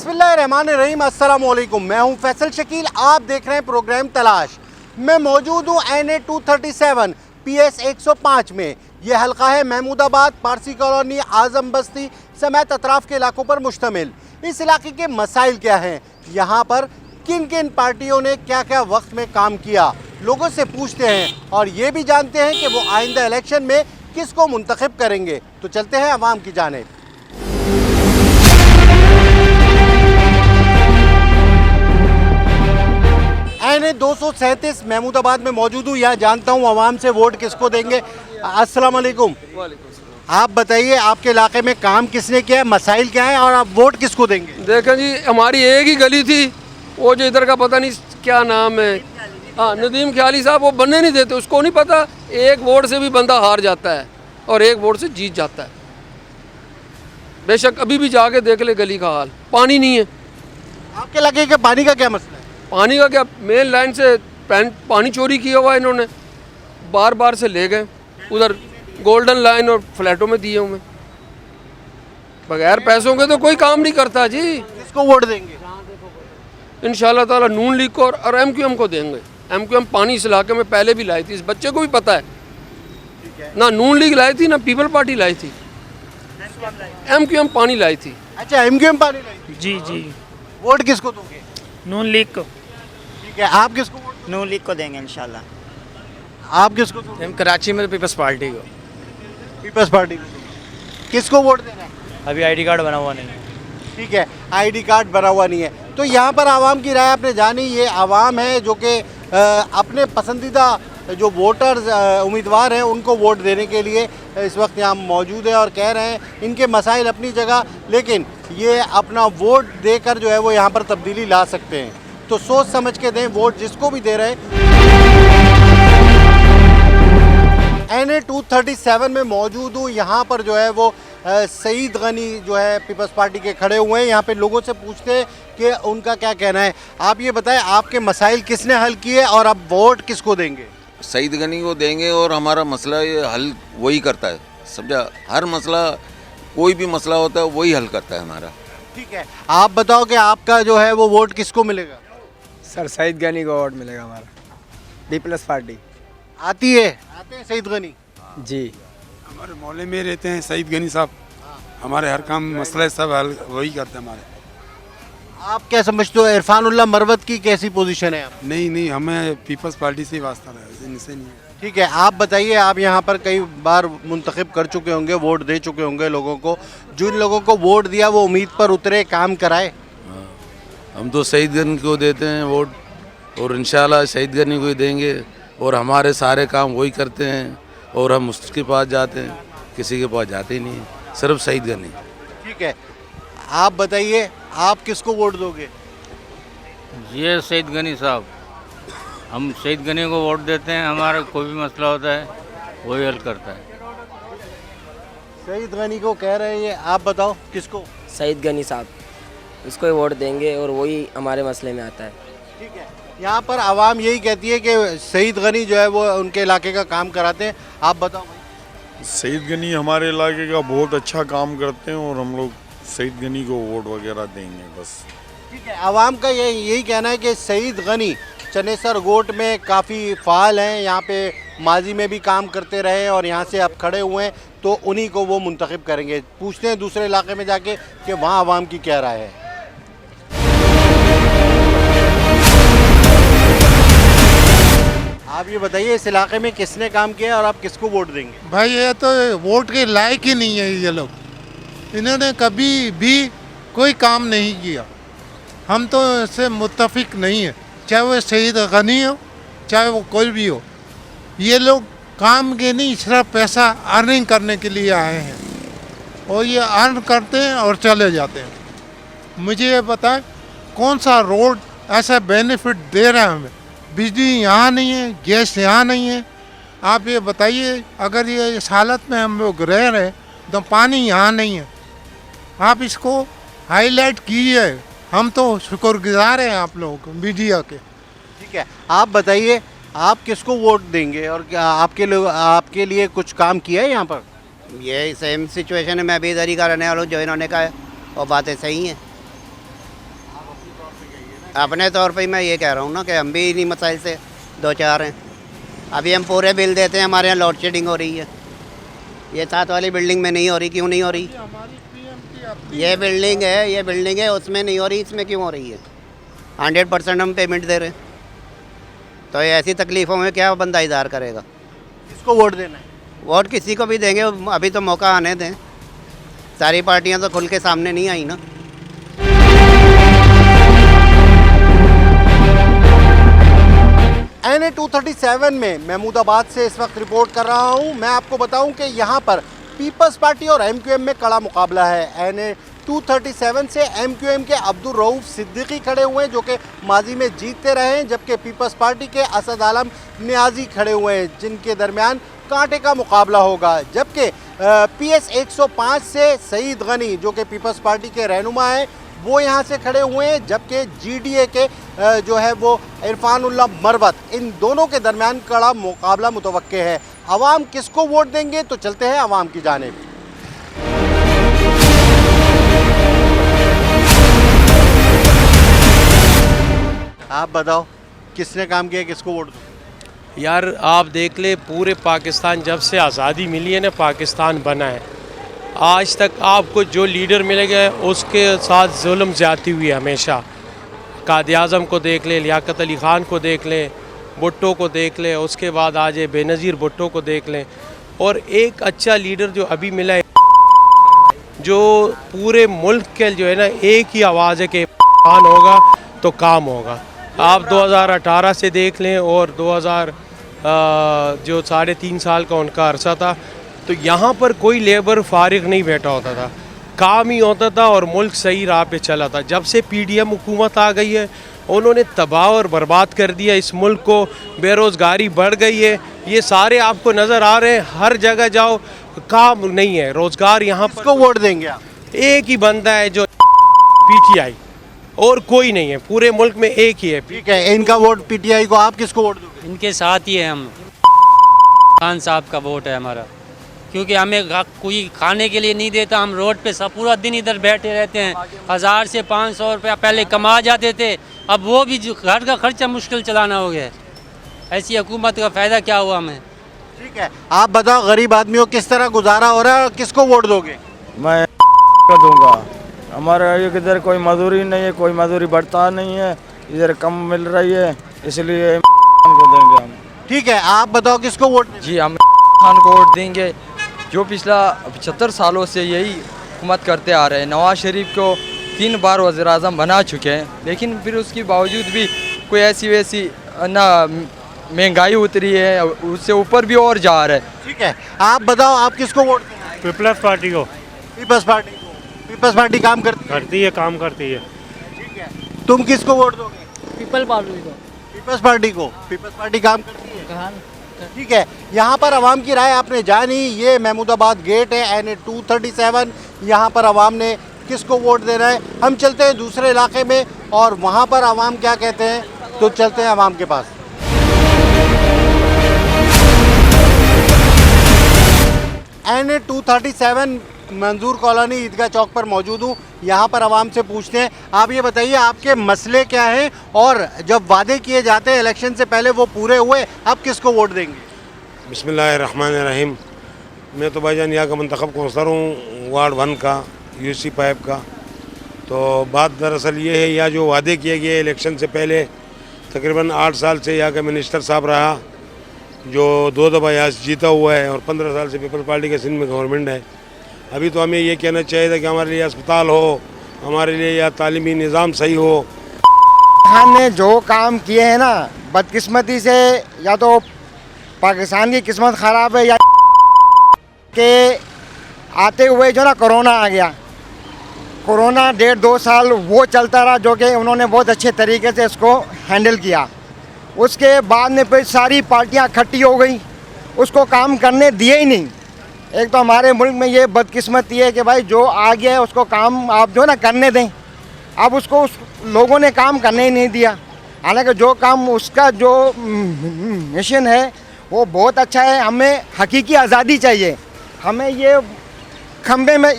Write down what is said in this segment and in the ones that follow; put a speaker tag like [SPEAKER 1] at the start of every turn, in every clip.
[SPEAKER 1] बिस्मिल्लाहिर्रहमानिर्रहीम, अस्सलाम वालेकुम। मैं हूं फैसल शकील, आप देख रहे हैं प्रोग्राम तलाश। मैं मौजूद हूं NA 237 PS 105 में। यह हल्का है महमूदाबाद, पारसी कॉलोनी, आज़म बस्ती समेत अतराफ़ के इलाकों पर मुश्तमिल। इस इलाके के मसाइल क्या हैं, यहाँ पर किन किन पार्टियों ने क्या क्या वक्त में काम किया, लोगों से पूछते हैं और ये भी जानते हैं कि वो आइंदा इलेक्शन में किसको मुंतखब करेंगे। तो चलते हैं अवाम की जानिब। NA 237 महमूदाबाद में मौजूद हूँ। यहाँ जानता हूँ अवाम से वोट किसको देंगे। अस्सलाम वालेकुम। आप बताइए, आपके इलाके में काम किसने किया है, मसाइल क्या है और आप वोट किसको देंगे?
[SPEAKER 2] देखें जी, हमारी एक ही गली थी, वो जो इधर का पता नहीं क्या नाम है, हाँ नदीम ख्याली साहब, वो बनने नहीं देते। उसको नहीं पता एक वोट से भी बंदा हार जाता है और एक वोट से जीत जाता है। बेशक अभी भी जाके देख ले गली का हाल, पानी नहीं है।
[SPEAKER 1] आपके इलाके के पानी का क्या मसला है?
[SPEAKER 2] पानी का क्या, मेन लाइन से पानी चोरी किया हुआ है इन्होंने, बार बार से ले गए उधर गोल्डन लाइन और फ्लैटों में दिए हुए। बगैर पैसों के तो कोई काम नहीं करता जी।
[SPEAKER 1] किसको वोट देंगे?
[SPEAKER 2] इंशाल्लाह ताला नून लीग को और MQM को देंगे। MQM पानी इस इलाके में पहले भी लाई थी, इस बच्चे को भी पता है। ना नून लीग लाई थी ना पीपल पार्टी लाई थी, MQM पानी लाई थी।
[SPEAKER 1] अच्छा, MQM पानी लाई थी।
[SPEAKER 3] जी जी।
[SPEAKER 1] वोट किसको दोगे?
[SPEAKER 3] नून लीग को।
[SPEAKER 1] ठीक है, आप किसको वोट?
[SPEAKER 3] नून लीग को देंगे इंशाल्लाह।
[SPEAKER 1] आप किसको दोगे?
[SPEAKER 3] हम कराची में पीपल्स पार्टी को।
[SPEAKER 1] पीपल्स पार्टी को। किसको वोट देना है?
[SPEAKER 3] अभी आईडी कार्ड बना हुआ नहीं है।
[SPEAKER 1] ठीक है, आईडी कार्ड बना हुआ नहीं है। तो यहाँ पर आवाम की राय आपने जानी। ये आवाम है जो कि अपने पसंदीदा जो वोटर्स उम्मीदवार हैं उनको वोट देने के लिए इस वक्त यहाँ मौजूद है और कह रहे हैं इनके मसाइल अपनी जगह, लेकिन ये अपना वोट देकर जो है वो यहाँ पर तब्दीली ला सकते हैं। तो सोच समझ के दें वोट, जिसको भी दे रहे हैं। NA 237 में मौजूद हूँ। यहाँ पर जो है वो सईद गनी जो है पीपल्स पार्टी के खड़े हुए हैं। यहाँ पे लोगों से पूछते हैं कि उनका क्या कहना है। आप ये बताएं, आपके मसाइल किसने हल किए और आप वोट किसको देंगे?
[SPEAKER 4] सईद गनी को देंगे और हमारा मसला ये हल वही करता है, समझा। हर मसला, कोई भी मसला होता है वही हल करता है हमारा।
[SPEAKER 1] ठीक है, आप बताओ कि आपका जो है वो वोट किसको मिलेगा?
[SPEAKER 5] सर सईद गनी को वोट मिलेगा हमारा, पीपल्स पार्टी।
[SPEAKER 1] आती है, आते हैं सईद गनी
[SPEAKER 5] जी।
[SPEAKER 6] हमारे मोहल्ले में रहते हैं सईद गनी साहब, हमारे हर काम मसले सब हल वही करते हैं हमारे।
[SPEAKER 1] आप क्या समझते हो, इरफानुल्लाह मरवत की कैसी पोजीशन है? आप
[SPEAKER 6] नहीं, हमें पीपल्स पार्टी से ही वास्ता है, इनसे नहीं है।
[SPEAKER 1] ठीक है, आप बताइए, आप यहाँ पर कई बार मुंतखब कर चुके होंगे, वोट दे चुके होंगे लोगों को। जिन लोगों को वोट दिया वो उम्मीद पर उतरे, काम कराए।
[SPEAKER 4] हम तो सईद गनी को देते हैं वोट और इंशाल्लाह सईद गनी को ही देंगे और हमारे सारे काम वही करते हैं और हम उसके पास जाते हैं, किसी के पास जाते ही नहीं है, सिर्फ सईद गनी।
[SPEAKER 1] ठीक है, आप बताइए, आप किसको वोट दोगे?
[SPEAKER 7] ये सईद गनी साहब, हम सईद गनी को वोट देते हैं। हमारा कोई भी मसला होता है वही हल करता है।
[SPEAKER 1] सईद गनी को कह रहे हैं ये, आप बताओ किसको?
[SPEAKER 8] सईद गनी साहब, उसको ही वोट देंगे और वही हमारे मसले में आता है।
[SPEAKER 1] ठीक है, यहाँ पर आवाम यही कहती है कि सईद गनी जो है वो उनके इलाके का काम कराते हैं। आप बताओ भाई।
[SPEAKER 9] सईद गनी हमारे इलाके का बहुत अच्छा काम करते हैं और हम लोग सईद गनी को वोट वगैरह देंगे बस।
[SPEAKER 1] ठीक है, आवाम का यही कहना है कि सईद गनी चनेसर गोट में काफ़ी फ़ाल हैं, यहाँ पे माजी में भी काम करते रहे और यहाँ से अब खड़े हुए हैं, तो उन्हीं को वो मुंतखब करेंगे। पूछते हैं दूसरे इलाके में जाके कि वहाँ आवाम की क्या राय है। आप ये बताइए, इस इलाके में किसने काम किया और आप किसको वोट देंगे?
[SPEAKER 10] भाई ये तो वोट के लायक ही नहीं है ये लोग, इन्होंने कभी भी कोई काम नहीं किया। हम तो इससे मुत्तफिक नहीं है, चाहे वो सईद गनी हो चाहे वो कोई भी हो। ये लोग काम के नहीं, सिर्फ पैसा अर्निंग करने के लिए आए हैं और ये अर्न करते हैं और चले जाते हैं। मुझे ये बताएं, कौन सा रोड ऐसा बेनिफिट दे रहा है हमें? बिजली यहाँ नहीं है, गैस यहाँ नहीं है। आप ये बताइए, अगर ये इस हालत में हम लोग रह रहे तो पानी यहाँ नहीं है। आप इसको हाईलाइट कीजिए, हम तो शुक्रगुजार हैं आप लोगों को, मीडिया के।
[SPEAKER 1] ठीक है, आप बताइए, आप किसको वोट देंगे और क्या आपके लिए कुछ काम किया है यहाँ पर?
[SPEAKER 11] ये सेम सिचुएशन है, मैं भी इधर ही का रहने वाला हूँ जो इन्होंने कहा है, और बातें सही हैं। अपने तौर पे मैं ये कह रहा हूँ ना कि हम भी इन्हीं मसाइल से दो चार हैं। अभी हम पूरे बिल देते हैं, हमारे यहाँ लोड शेडिंग हो रही है। ये साथ वाली बिल्डिंग में नहीं हो रही, क्यों नहीं हो रही? ये बिल्डिंग है उसमें नहीं हो रही, इसमें क्यों हो रही है? 100% हम पेमेंट दे रहे हैं, तो ये ऐसी तकलीफ़ों में क्या बंदा इज़हार करेगा?
[SPEAKER 1] किसको वोट देना है?
[SPEAKER 11] वोट किसी को भी देंगे, अभी तो मौका आने दें। सारी पार्टियां तो खुल के सामने नहीं आई ना।
[SPEAKER 1] NA 237 में महमूदाबाद से इस वक्त रिपोर्ट कर रहा हूं। मैं आपको बताऊं कि यहां पर पीपल्स पार्टी और MQM में कड़ा मुकाबला है। NA 237 से MQM के अब्दुल रऊफ सिद्दीकी खड़े हुए हैं, जो कि माजी में जीतते रहे हैं, जबकि पीपल्स पार्टी के असद आलम नियाजी खड़े हुए हैं, जिनके दरमियान कांटे का मुकाबला होगा। जबकि PS 105 से सईद गनी, जो कि पीपल्स पार्टी के रहनुमा हैं, वो यहाँ से खड़े हुए हैं, जबकि GDA के जो है वो इरफानुल्लाह मरवत, इन दोनों के दरमियान कड़ा मुकाबला मुतवक्के है। अवाम किसको वोट देंगे, तो चलते हैं अवाम की जानिब। आप बताओ किसने काम किया, किसको वोट दो?
[SPEAKER 12] यार आप देख ले, पूरे पाकिस्तान जब से आज़ादी मिली है ना, पाकिस्तान बना है, आज तक आपको जो लीडर मिलेगा उसके साथ जुल्म ज़्यादती हुई है हमेशा। कायद आज़म को देख ले, लियाकत अली ख़ान को देख लें, भुट्टो को देख लें, उसके बाद आज बेनज़ीर भुट्टो को देख लें। और एक अच्छा लीडर जो अभी मिला है, जो पूरे मुल्क के जो है ना एक ही आवाज़ है कि खान होगा तो काम होगा। आप 2018 से देख लें और 2000 जो 3.5 साल का उनका अरसा था, तो यहाँ पर कोई लेबर फारिग नहीं बैठा होता था, काम ही होता था और मुल्क सही राह पे चला था। जब से PDM हुकूमत आ गई है, उन्होंने तबाह और बर्बाद कर दिया इस मुल्क को, बेरोज़गारी बढ़ गई है, ये सारे आपको नज़र आ रहे हैं। हर जगह जाओ काम नहीं है, रोज़गार यहाँ पर।
[SPEAKER 1] किसको वोट देंगे आप?
[SPEAKER 12] एक ही बंदा है जो PTI, और कोई नहीं है, पूरे मुल्क में एक ही है।
[SPEAKER 1] ठीक है, इनका वोट PTI को, आप किसको वोट दोगे?
[SPEAKER 3] इनके साथ ही है हम। खान साहब का वोट है हमारा, क्योंकि हमें कोई खाने के लिए नहीं देता। हम रोड पे सब पूरा दिन इधर बैठे रहते हैं। 1000 से 500 रुपया पहले कमा जाते थे, अब वो भी घर का खर्चा मुश्किल चलाना हो गया है। ऐसी हुकूमत का फ़ायदा क्या हुआ हमें?
[SPEAKER 1] ठीक है, आप बताओ गरीब आदमियों किस तरह गुजारा हो रहा है, किसको वोट दोगे?
[SPEAKER 5] मैं को दूंगा। हमारे इधर कोई मजदूरी नहीं है, कोई मजदूरी बढ़ता नहीं है, इधर कम मिल रही है, इसलिए को देंगे हम।
[SPEAKER 1] ठीक है, आप बताओ किसको वोट?
[SPEAKER 5] जी हम खान को वोट देंगे, जो पिछला 75 सालों से यही हुकूमत करते आ रहे हैं। नवाज शरीफ को 3 बार वज़ीर आज़म बना चुके हैं, लेकिन फिर उसके बावजूद भी कोई ऐसी वैसी ना महंगाई उतरी है, उससे ऊपर भी और जा रहा है।
[SPEAKER 1] ठीक है, आप बताओ आप किसको वोट देंगे?
[SPEAKER 12] पीपल्स पार्टी को।
[SPEAKER 1] पीपल्स पार्टी को। पीपल्स पार्टी काम करती
[SPEAKER 12] है, काम करती है।
[SPEAKER 1] ठीक है, तुम किसको वोट दोगे?
[SPEAKER 3] पीपल पार्टी को।
[SPEAKER 1] पीपल्स पार्टी को। पीपल्स पार्टी काम करती है। ठीक है, यहाँ पर आवाम की राय आपने जानी। ये महमूदाबाद गेट है, NA 237, यहाँ पर आवाम ने किसको वोट देना है। हम चलते हैं दूसरे इलाके में और वहाँ पर आवाम क्या कहते हैं, तो चलते हैं आवाम के पास। NA 237 मंजूर कॉलोनी ईदगाह चौक पर मौजूद हूँ। यहाँ पर आवाम से पूछते हैं, आप ये बताइए आपके मसले क्या हैं, और जब वादे किए जाते हैं इलेक्शन से पहले वो पूरे हुए, आप किसको वोट देंगे?
[SPEAKER 6] बिस्मिल्लाहिर्रहमानिर्रहीम। मैं तो भाईजान यहाँ का मुंतखब कौंसलर हूँ, वार्ड 1 का, UC पाइप का। तो बात दरअसल ये है, यहाँ जो वादे किए गए इलेक्शन से पहले, तकरीबन 8 साल से यहाँ का मिनिस्टर साहब रहा, जो 2 दफ़ा यहाँ जीता हुआ है, और 15 साल से पीपल्स पार्टी के सिंध में गवर्नमेंट है। अभी तो हमें ये कहना चाहिए था कि हमारे लिए अस्पताल हो, हमारे लिए या तालीमी निज़ाम सही हो।
[SPEAKER 5] खान ने जो काम किए हैं ना, बदकिस्मती से या तो पाकिस्तान की किस्मत ख़राब है, या के आते हुए जो ना कोरोना आ गया। कोरोना 1.5-2 साल वो चलता रहा, जो कि उन्होंने बहुत अच्छे तरीके से इसको हैंडल किया। उसके बाद में फिर सारी पार्टियां इकट्ठी हो गई, उसको काम करने दिए ही नहीं। एक तो हमारे मुल्क में ये बदकिस्मती है कि भाई जो आ गया है उसको काम आप जो ना करने दें। अब उसको उस लोगों ने काम करने ही नहीं दिया, हालांकि जो काम उसका जो मिशन है वो बहुत अच्छा है। हमें हकीकी आज़ादी चाहिए। हमें ये खंबे में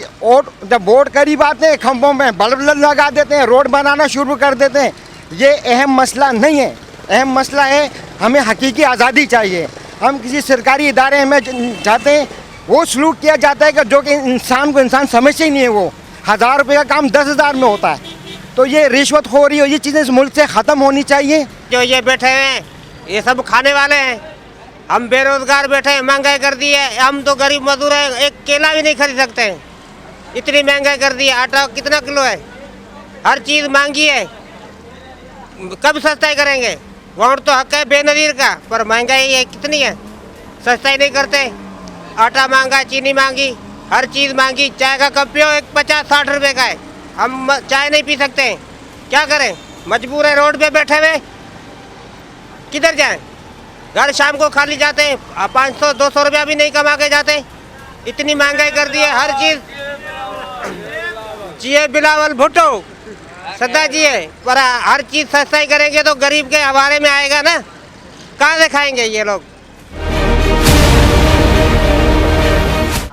[SPEAKER 5] जब वोट करीब आते हैं, खंभों में बल्ब लगा देते हैं, रोड बनाना शुरू कर देते हैं, ये अहम मसला नहीं है। अहम मसला है हमें हकीकी आज़ादी चाहिए। हम किसी सरकारी इदारे में जाते हैं, वो सलूक किया जाता है कि जो कि इंसान को इंसान समझते ही नहीं है। वो 1000 रुपये का काम 10,000 में होता है। तो ये रिश्वत हो रही हो, ये चीज़ें इस मुल्क से ख़त्म होनी चाहिए।
[SPEAKER 13] जो ये बैठे हैं ये सब खाने वाले हैं, हम बेरोजगार बैठे हैं, महंगाई कर दी है। हम तो गरीब मजदूर हैं, एक केला भी नहीं खरीद सकते हैं, इतनी महंगाई कर दी है। आटा कितना किलो है, हर चीज़ महंगी है, कब सस्ताई करेंगे? वोट तो हक है बेनज़ीर का, पर महंगाई है कितनी है, सस्ताई नहीं करते। आटा महंगा, चीनी महंगी, हर चीज़ महंगी। चाय का कप पियो एक 50-60 रुपये का है, हम चाय नहीं पी सकते हैं, क्या करें? मजबूर है, रोड पे बैठे हुए, किधर जाएं? घर शाम को खाली जाते हैं, 500-200 रुपया भी नहीं कमा के जाते। इतनी महंगाई कर दी है हर चीज़। जिए बिलावल भुट्टो सदा जिए, पर हर चीज़ सस्ताई करेंगे तो गरीब के हवाले में आएगा ना, कहाँ से खाएंगे ये लोग?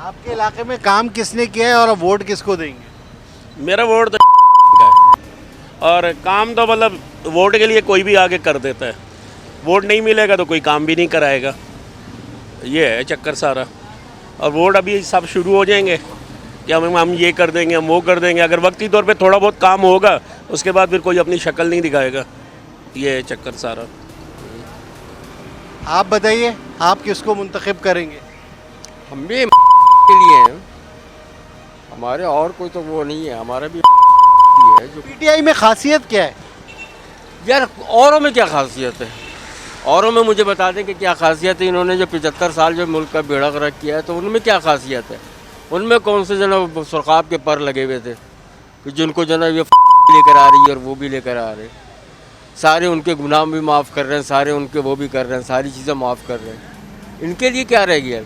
[SPEAKER 1] आपके इलाके में काम किसने किया है और वोट किसको देंगे?
[SPEAKER 14] मेरा वोट तो का है, और काम तो मतलब वोट के लिए कोई भी आगे कर देता है। वोट नहीं मिलेगा तो कोई काम भी नहीं कराएगा, ये है चक्कर सारा। और वोट अभी सब शुरू हो जाएंगे कि हम ये कर देंगे, हम वो कर देंगे। अगर वक्ती तौर पे थोड़ा बहुत काम होगा, उसके बाद फिर कोई अपनी शक्ल नहीं दिखाएगा, ये है चक्कर सारा।
[SPEAKER 1] आप बताइए, आप किसको मुंतखब करेंगे?
[SPEAKER 15] हम भी के लिए हैं, हमारे और कोई तो वो नहीं है, हमारा भी है। जो
[SPEAKER 1] पीटीआई में खासियत क्या है?
[SPEAKER 15] यार औरों में क्या खासियत है, औरों में मुझे बता दें कि क्या खासियत है। इन्होंने जो 75 साल जो मुल्क का बेड़ा गर्क किया है, तो उनमें क्या खासियत है? उनमें कौन से जना सुरखाब के पर लगे हुए थे कि जिनको जना ये लेकर आ रही है और वो भी लेकर आ रहे हैं, सारे उनके गुनाह भी माफ़ कर रहे हैं, सारे उनके वो भी कर रहे हैं, सारी चीज़ें माफ़ कर रहे हैं। इनके लिए क्या रह गया?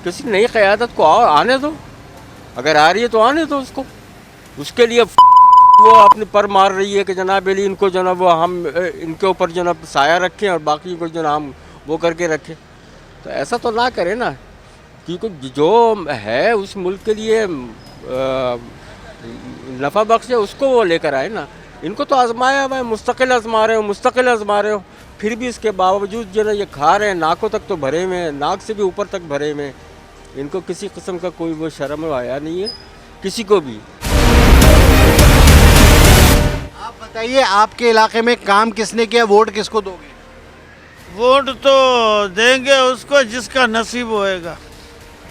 [SPEAKER 15] किसी नई क़यादत को आने दो, अगर आ रही है तो आने दो उसको। उसके लिए वो अपने पर मार रही है कि जनाब अली इनको जनाब वो हम इनके ऊपर जनाब साया रखें और बाकी को जनाब हम वो करके रखें। तो ऐसा तो ना करें ना, क्योंकि जो है उस मुल्क के लिए नफ़ा बख्श है, उसको वो लेकर आए ना। इनको तो आजमाया हुआ है, मुस्तकिल आजमा रहे हो, फिर भी इसके बावजूद जो ना ये खा रहे हैं, नाकों तक तो भरे हुए हैं, नाक से भी ऊपर तक भरे हुए हैं। इनको किसी किस्म का कोई वो शर्म आया नहीं है किसी को भी।
[SPEAKER 1] आप बताइए, आपके इलाके में काम किसने किया, वोट किसको दोगे?
[SPEAKER 16] वोट तो देंगे उसको जिसका नसीब होएगा।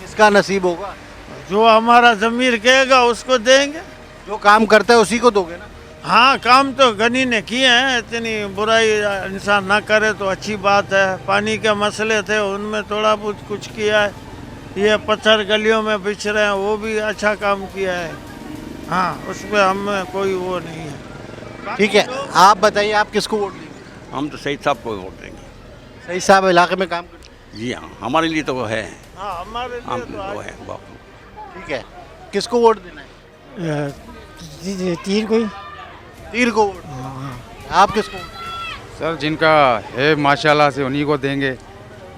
[SPEAKER 1] किसका नसीब होगा?
[SPEAKER 16] जो हमारा ज़मीर कहेगा उसको देंगे।
[SPEAKER 1] जो काम करता है उसी को दोगे ना?
[SPEAKER 16] हाँ, काम तो गनी ने किए हैं, इतनी बुराई इंसान ना करे तो अच्छी बात है। पानी के मसले थे, उनमें थोड़ा बहुत कुछ किया है। ये पत्थर गलियों में बिछ रहे हैं, वो भी अच्छा काम किया है। हाँ, उसमें हमें कोई वो नहीं है।
[SPEAKER 1] ठीक है, आप बताइए, आप किसको वोट देंगे?
[SPEAKER 17] हम तो सईद साहब को वोट देंगे।
[SPEAKER 1] सईद साहब इलाके में काम करते हैं?
[SPEAKER 17] जी हाँ, हमारे लिए तो वो है।
[SPEAKER 16] हाँ, हमारे लिए तो
[SPEAKER 17] वो है।
[SPEAKER 1] ठीक है, किसको वोट देना है? तीर को वोट। आप किसको?
[SPEAKER 18] सर जिनका है माशाल्लाह से उन्हीं को देंगे,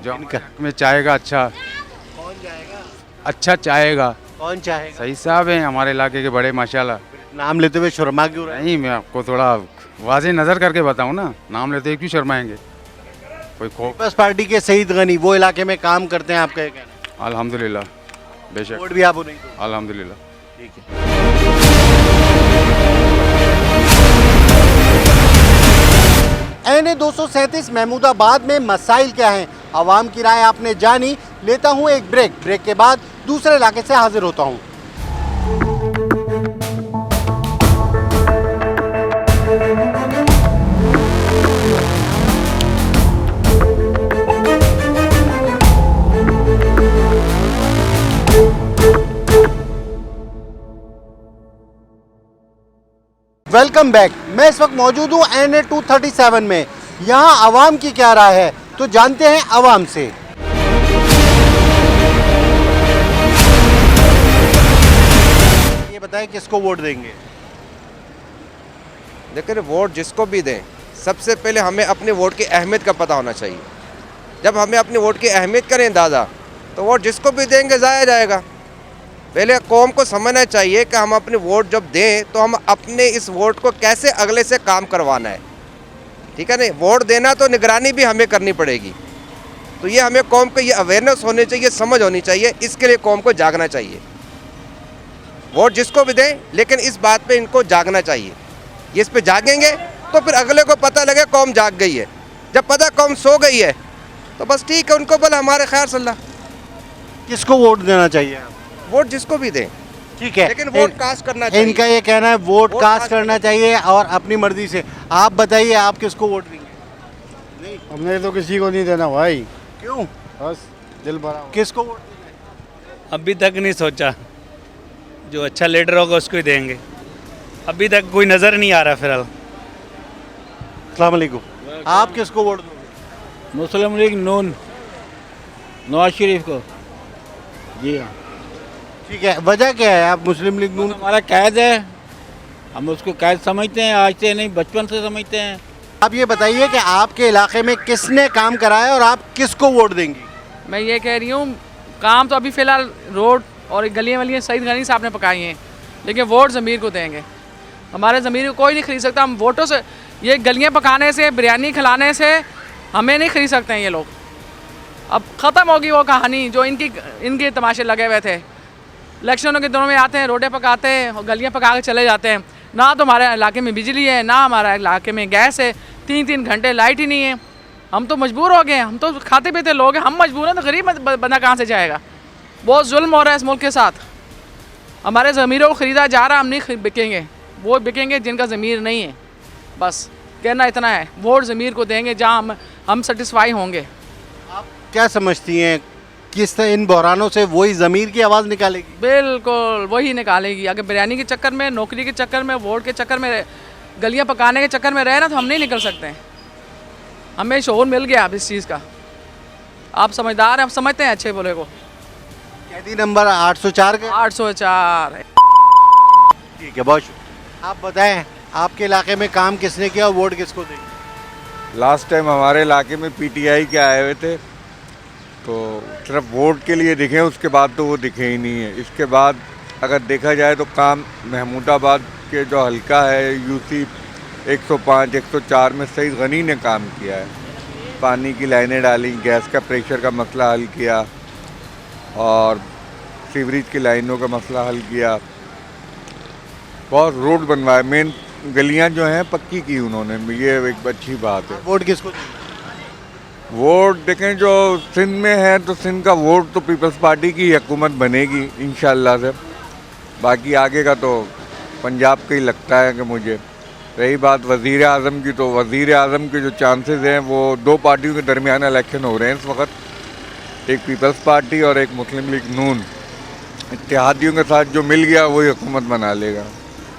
[SPEAKER 18] जो इनका में चाहेगा अच्छा।
[SPEAKER 1] कौन जाएगा?
[SPEAKER 18] अच्छा चाहेगा।
[SPEAKER 1] कौन चाहेगा?
[SPEAKER 18] सही साहब हैं हमारे इलाके के बड़े माशाल्लाह।
[SPEAKER 1] नाम लेते हुए शर्मा क्यों रहे?
[SPEAKER 18] नहीं, मैं आपको थोड़ा वाज़ेह नज़र करके बताऊं ना, नाम लेते हुए क्यों शर्माएंगे? कोई
[SPEAKER 1] पीपल्स पार्टी के सईद गनी वो इलाके में काम करते हैं, आपका क्या कहना है?
[SPEAKER 18] अल्हम्दुलिल्लाह, बेशक।
[SPEAKER 1] वोट भी आप उन्हीं को?
[SPEAKER 18] अल्हम्दुलिल्लाह।
[SPEAKER 1] ठीक है। एन 237 महमूदाबाद में मसाइल क्या हैं, आवाम की राय आपने जानी। लेता हूं एक ब्रेक के बाद दूसरे इलाके से हाजिर होता हूं। Welcome back. मैं इस वक्त मौजूद हूँ NA 237 में। यहाँ आवाम की क्या राय है, तो जानते हैं आवाम से। ये बताएं, किसको वोट देंगे?
[SPEAKER 19] देखिए, वोट जिसको भी दें, सबसे पहले हमें अपने वोट की अहमियत का पता होना चाहिए। जब हमें अपने वोट की अहमियत करें अंदाज़ा, तो वोट जिसको भी देंगे ज़ाया जाएगा। पहले कौम को समझना चाहिए कि हम अपने वोट जब दें तो हम अपने इस वोट को कैसे अगले से काम करवाना है। ठीक है नहीं, वोट देना तो निगरानी भी हमें करनी पड़ेगी। तो ये हमें कौम को ये अवेयरनेस होनी चाहिए, समझ होनी चाहिए, इसके लिए कौम को जागना चाहिए। वोट जिसको भी दें, लेकिन इस बात पे इनको जागना चाहिए। ये इस पे जागेंगे तो फिर अगले को पता लगे कौम जाग गई है। जब पता कौम सो गई है तो बस ठीक है, उनको बोला हमारे खैर सल्ला।
[SPEAKER 1] किसको वोट देना चाहिए?
[SPEAKER 19] वोट जिसको भी दें,
[SPEAKER 1] ठीक है,
[SPEAKER 19] लेकिन वोट कास्ट करना चाहिए।
[SPEAKER 1] इनका ये कहना है वोट कास्ट करना चाहिए और अपनी मर्जी से। आप बताइए, आप किसको वोट देंगे?
[SPEAKER 5] हमने तो किसी को नहीं देना भाई।
[SPEAKER 1] क्यों?
[SPEAKER 5] बस दिल भरा।
[SPEAKER 1] किसको वोट देना है?
[SPEAKER 20] अभी तक नहीं सोचा, जो अच्छा लीडर होगा उसको ही देंगे। अभी तक कोई नज़र नहीं आ रहा फिलहाल।
[SPEAKER 1] अस्सलाम वालेकुम। आप किसको वोट दोगे?
[SPEAKER 21] मुस्लिम लीग नून, नवाज शरीफ को। जी हाँ।
[SPEAKER 1] ठीक है, वजह क्या है आप मुस्लिम लीग नून?
[SPEAKER 21] हमारा कैद है, हम उसको कैद समझते हैं, आज से नहीं बचपन से समझते हैं।
[SPEAKER 1] आप ये बताइए कि आपके इलाके में किसने काम कराया और आप किसको वोट देंगी?
[SPEAKER 22] मैं ये कह रही हूँ, काम तो अभी फ़िलहाल रोड और गलियाँ वलियाँ सईद गनी साहब ने पकाई हैं, लेकिन वोट ज़मीर को देंगे। हमारे ज़मीर को कोई नहीं खरीद सकता। हम वोटों से, ये गलियाँ पकाने से, बिरयानी खिलाने से हमें नहीं खरीद सकते हैं ये लोग। अब ख़त्म होगी वो कहानी जो इनके तमाशे लगे हुए थे। इलेक्शनों के दिनों में आते हैं, रोडें पकाते हैं और गलियाँ पका के चले जाते हैं। ना तो हमारे इलाके में बिजली है, ना हमारे इलाके में गैस है, 3-3 घंटे लाइट ही नहीं है। हम तो मजबूर हो गए, हम तो खाते पीते लोग हैं, हम मजबूर हैं तो गरीब बंदा कहाँ से जाएगा? बहुत जुल्म हो रहा है इस मुल्क के साथ। हमारे ज़मीरों को ख़रीदा जा रहा, हम नहीं बिकेंगे। वो बिकेंगे जिनका ज़मीर नहीं है। बस कहना इतना है, वोट ज़मीर को देंगे जहाँ हम सेटिस्फाई होंगे।
[SPEAKER 1] आप क्या समझती हैं, किस इन बहरानों से वही ज़मीर की आवाज़ निकालेगी?
[SPEAKER 22] बिल्कुल वही निकालेगी। अगर बिरयानी के चक्कर में, नौकरी के चक्कर में, वोट के चक्कर में, गलियाँ पकाने के चक्कर में रहे ना, तो हम नहीं निकल सकते। हमें शोर मिल गया अब इस चीज़ का। आप समझदार हैं, आप समझते हैं अच्छे बोले को।
[SPEAKER 1] कैदी नंबर 804 का
[SPEAKER 22] 804 है।
[SPEAKER 1] ठीक है, बहुत शुक्रिया। आप बताएं, आपके इलाके में काम किसने किया और वोट किसको देंगे?
[SPEAKER 23] लास्ट टाइम हमारे इलाके में पीटीआई के आए हुए थे, तो सिर्फ वोट के लिए दिखे, उसके बाद तो वो दिखे ही नहीं है। इसके बाद अगर देखा जाए तो काम महमूदाबाद के जो हल्का है यूसी 105, 104 में सईद गनी ने काम किया है। पानी की लाइनें डाली, गैस का प्रेशर का मसला हल किया और सीवरेज की लाइनों का मसला हल किया। बहुत रोड बनवाए, मेन गलियां जो हैं पक्की की उन्होंने, ये एक अच्छी बात है।
[SPEAKER 1] वोट किसको?
[SPEAKER 23] वोट देखें, जो सिंध में है तो सिंध का वोट तो पीपल्स पार्टी की हुकूमत बनेगी इंशाअल्लाह से। बाकी आगे का तो पंजाब का ही लगता है कि मुझे। रही बात वज़ीर आज़म की, तो वज़ीर आज़म के जो चांसेस हैं वो दो पार्टियों के दरमियान इलेक्शन हो रहे हैं इस वक्त। एक पीपल्स पार्टी और एक मुस्लिम लीग नून। इत्तेहादियों के साथ जो मिल गया वही हुकूमत बना लेगा।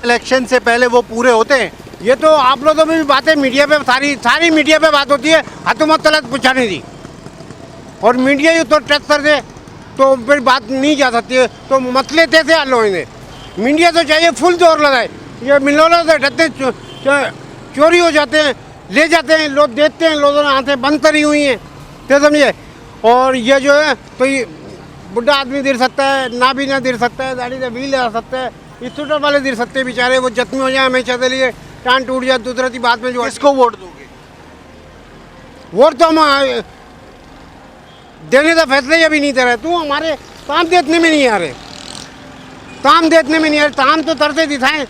[SPEAKER 1] इलेक्शन से पहले वो पूरे होते हैं।
[SPEAKER 24] ये तो आप लोगों में भी बातें मीडिया पे सारी मीडिया पे बात होती है, हतुमत तलत पूछाने दी, और मीडिया ही तो टच कर दे तो फिर बात नहीं जा सकती है। तो मसले कैसे हल होंगे? मीडिया तो चाहिए फुल जोर लगाए। ये मिलोला से डरते चोरी हो जाते हैं, ले जाते हैं लोग, देते हैं, लोगों ने आंखें बंद करी हुई हैं, तो समझे। और ये जो है तो ये बुढ़ा आदमी गिर सकता है, ना भी ना गिर सकता है, दाढ़ी से भी ले सकता है, स्कूटर वाले गिर सकते हैं बेचारे, वो जख्मी हो जाए हमेशा के लिए, टांग टूट जाए। दूसरी बात में जो
[SPEAKER 1] किसको वोट दोगे?
[SPEAKER 24] वोट तो हम देने का फैसला ही अभी नहीं दे रहे। तू हमारे काम देखने में नहीं आ रहे, काम देखने में नहीं आ रहे, काम तो तरसे दिखाएं।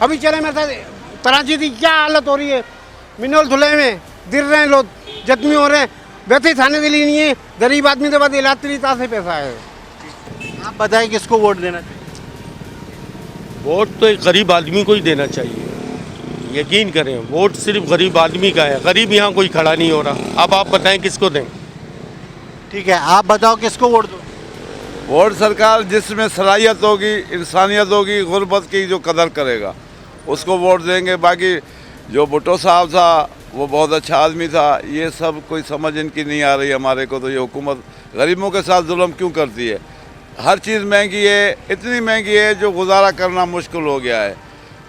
[SPEAKER 24] अभी चले मेरे साथ कराची की क्या हालत हो रही है, मिनोल धुले में गिर रहे हैं लोग, जख्मी हो रहे हैं, वैसे ही थाने के लिए नहीं है। गरीब आदमी के बाद इलाज के लिए कहाँ से पैसा है?
[SPEAKER 1] आप बताएं किसको वोट देना चाहिए?
[SPEAKER 14] वोट तो एक गरीब आदमी को ही देना चाहिए, यकीन करें। वोट सिर्फ गरीब आदमी का है, गरीब यहाँ कोई खड़ा नहीं हो रहा। अब आप बताएं किसको दें?
[SPEAKER 1] ठीक है, आप बताओ किसको वोट दो?
[SPEAKER 9] वोट सरकार जिसमें सलाहियत होगी, इंसानियत होगी, गुर्बत की जो कदर करेगा उसको वोट देंगे। बाकी जो भुट्टो साहब था वो बहुत अच्छा आदमी था, ये सब कोई समझ इनकी नहीं आ रही हमारे को। तो ये हुकूमत गरीबों के साथ जुल्म क्यों करती है? हर चीज़ महंगी है, इतनी महंगी है जो गुजारा करना मुश्किल हो गया है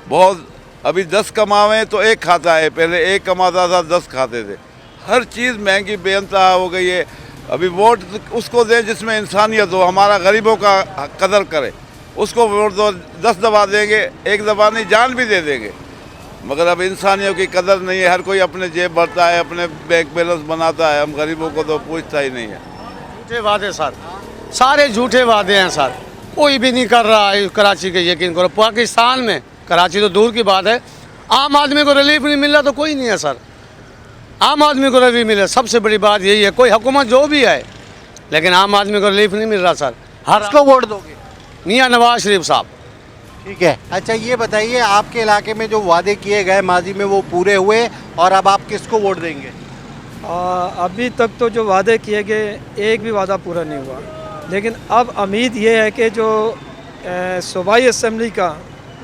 [SPEAKER 9] बहुत। अभी 10 कमावें तो एक खाता है, पहले एक कमाता था 10 खाते थे। हर चीज़ महंगी बेइंतहा हो गई है। अभी वोट उसको दें जिसमें इंसानियत हो, हमारा गरीबों का कदर करे, उसको वोट दो। 10 दफ़ा देंगे, एक दफ़ा नहीं, जान भी दे देंगे। मगर अब इंसानियों की कदर नहीं है, हर कोई अपने जेब भरता है, अपने बैंक बैलेंस बनाता है, हम गरीबों को तो पूछता ही नहीं है।
[SPEAKER 2] झूठे वादे सर, सारे झूठे वादे हैं सर, कोई भी नहीं कर रहा है कराची के। यकीन करो पाकिस्तान में, कराची तो दूर की बात है, आम आदमी को रिलीफ नहीं मिल रहा तो कोई नहीं है सर। आम आदमी को रिलीफ मिले, सबसे बड़ी बात यही है, कोई हुकूमत जो भी है, लेकिन आम आदमी को रिलीफ नहीं मिल रहा सर। हर
[SPEAKER 1] किसको वोट दोगे?
[SPEAKER 2] मियां नवाज शरीफ साहब।
[SPEAKER 1] ठीक है, अच्छा ये बताइए, आपके इलाके में जो वादे किए गए माजी में वो पूरे हुए, और अब आप किसको वोट देंगे?
[SPEAKER 4] अभी तक तो जो वादे किए गए एक भी वादा पूरा नहीं हुआ, लेकिन अब उम्मीद ये है कि जो सूबाई असम्बली का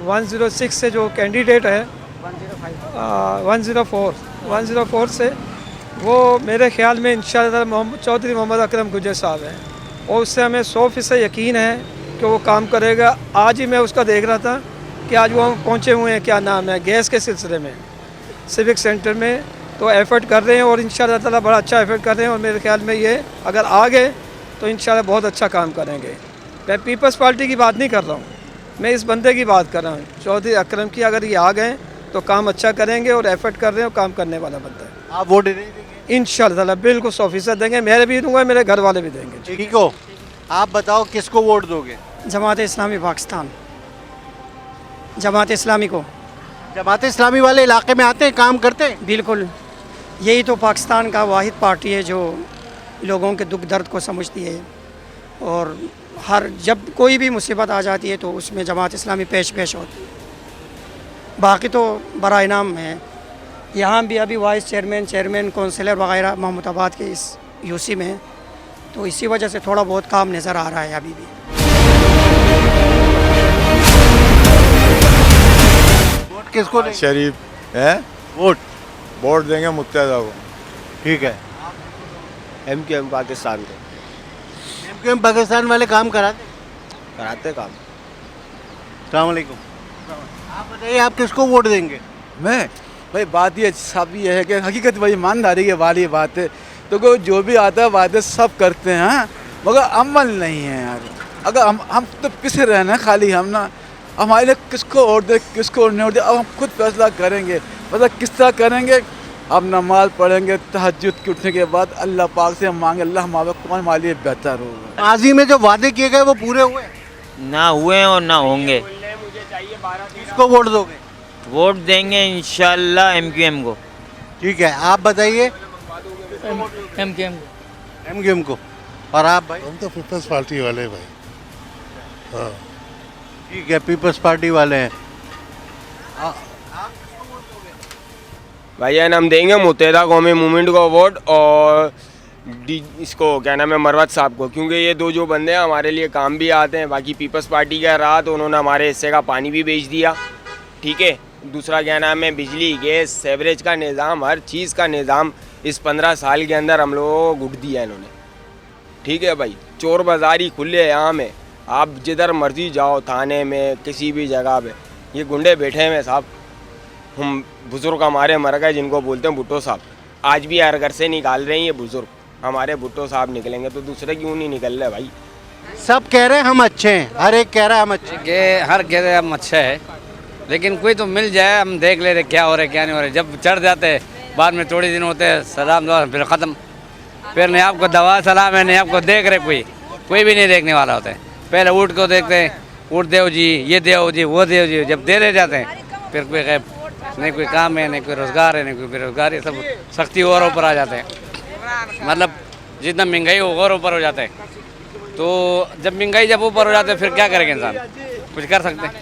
[SPEAKER 4] 106 से जो कैंडिडेट है 104 से, वो मेरे ख्याल में इंशाअल्लाह चौधरी मोहम्मद अकरम गुजर साहब हैं, और उससे हमें 100% यकीन है कि वो काम करेगा। आज ही मैं उसका देख रहा था कि आज वो पहुँचे हुए हैं, क्या नाम है, गैस के सिलसिले में सिविक सेंटर में, तो एफ़र्ट कर रहे हैं और इंशाअल्लाह ताला बड़ा अच्छा एफ़र्ट कर रहे हैं, और मेरे ख्याल में ये अगर आ गए तो इंशाअल्लाह बहुत अच्छा काम करेंगे। मैं पीपल्स पार्टी की बात नहीं कर रहा हूँ, मैं इस बंदे की बात कर रहा हूँ, चौधरी अकरम की। अगर ये आ गए तो काम अच्छा करेंगे और एफ़र्ट कर रहे हैं और काम करने वाला बंदा है।
[SPEAKER 1] आप वोट देंगे?
[SPEAKER 2] इंशाअल्लाह ताला बिल्कुल 100% देंगे, मेरे भी दूँगा, मेरे घर वाले भी देंगे।
[SPEAKER 1] ठीक हो, आप बताओ किसको वोट दोगे?
[SPEAKER 7] जमात इस्लामी पाकिस्तान, जमात इस्लामी को।
[SPEAKER 1] जमात इस्लामी वाले इलाके में आते हैं, काम करते हैं?
[SPEAKER 7] बिल्कुल, यही तो पाकिस्तान का वाहिद पार्टी है जो लोगों के दुख दर्द को समझती है, और हर जब कोई भी मुसीबत आ जाती है तो उसमें जमात इस्लामी पेश होती है। बाकी तो बड़ा इनाम है, यहाँ भी अभी वाइस चेयरमैन काउंसिलर वगैरह महमूदाबाद के इस यूसी में, तो इसी वजह से थोड़ा बहुत काम नज़र आ रहा है अभी भी।
[SPEAKER 1] वोट किसको देंगे?
[SPEAKER 8] शरीफ है, वोट देंगे मुत्तहदा को।
[SPEAKER 1] ठीक है,
[SPEAKER 8] MQM पाकिस्तान को।
[SPEAKER 1] MQM पाकिस्तान वाले काम कराते
[SPEAKER 8] काम।
[SPEAKER 1] अस्सलाम वालेकुम। आप बताइए, आप किसको वोट देंगे?
[SPEAKER 25] मैं भाई, बात ये सब ये है कि हकीकत भाई ईमानदारी की वाली बात है, तो कोई जो भी आता है वादे सब करते हैं, मगर अमल नहीं है यार। अगर हम तो पिछे रहना खाली, हम ना हमारे लिए किसको वोट दे किसको नहीं वोट दे, अब हम खुद फैसला करेंगे। मतलब किस तरह करेंगे, अब नमाज पढ़ेंगे तहज्जुद के उठने के बाद, अल्लाह पाक से मांगे अल्लाह हमारा कौन हमारे लिए बेहतर होगा।
[SPEAKER 1] माजी में जो वादे किए गए वो पूरे हुए?
[SPEAKER 26] ना हुए और ना होंगे।
[SPEAKER 1] किसको वोट दोगे?
[SPEAKER 26] वोट देंगे इंशाल्लाह MQM को।
[SPEAKER 1] ठीक है, आप बताइए। MQM को। और आप भाई?
[SPEAKER 27] हम तो पीपल्स पार्टी वाले भाई। हाँ
[SPEAKER 1] ठीक है, पीपल्स पार्टी वाले हैं।
[SPEAKER 28] भाईजान हम देंगे मुत्तहदा कौमी मूवमेंट को वोट, और इसको क्या नाम है, मरवत साहब को, क्योंकि ये दो जो बंदे हैं हमारे लिए काम भी आते हैं। बाकी पीपल्स पार्टी का रहा तो उन्होंने हमारे हिस्से का पानी भी बेच दिया, ठीक है। दूसरा क्या नाम है, बिजली गैस सेवरेज का निज़ाम, हर चीज़ का निज़ाम इस 15 साल के अंदर हम लोगों को घुट दिया इन्होंने, ठीक है भाई। चोर बाज़ारी खुले यहाँ में, आप जिधर मर्जी जाओ, थाने में किसी भी जगह पे ये गुंडे बैठे हैं साहब। हम बुज़ुर्ग हमारे मर गए जिनको बोलते हैं भुट्टो साहब, आज भी हर घर से निकाल रहे हैं ये बुज़ुर्ग। हमारे भुट्टो साहब निकलेंगे तो दूसरे क्यों नहीं निकल रहे भाई?
[SPEAKER 1] सब कह रहे हैं हम अच्छे हैं, हर एक कह रहा है हम अच्छे हैं।
[SPEAKER 29] हर कह रहे हैं हम अच्छे हैं, लेकिन कोई तो मिल जाए, हम देख ले रहे क्या हो रहा है क्या नहीं हो रहा है। जब चढ़ जाते हैं बाद में थोड़े दिन होते हैं सलाम दुआ, फिर ख़त्म, फिर नहीं आपको दवा सलाम है, नहीं आपको देख रहे, कोई भी नहीं देखने वाला होता है। पहले ऊँट को देखते हैं, ऊँट देव जी, ये देव जी, वो देव जी, जब दे रहे जाते हैं फिर कोई नहीं कोई काम है, नहीं कोई रोज़गार है, नहीं कोई बेरोज़गार है, सब सख्ती और ऊपर आ जाते हैं। मतलब जितना महंगाई हो और ऊपर हो जाता है, तो जब महंगाई जब ऊपर हो जाता है फिर क्या करेंगे इंसान, कुछ कर सकते हैं।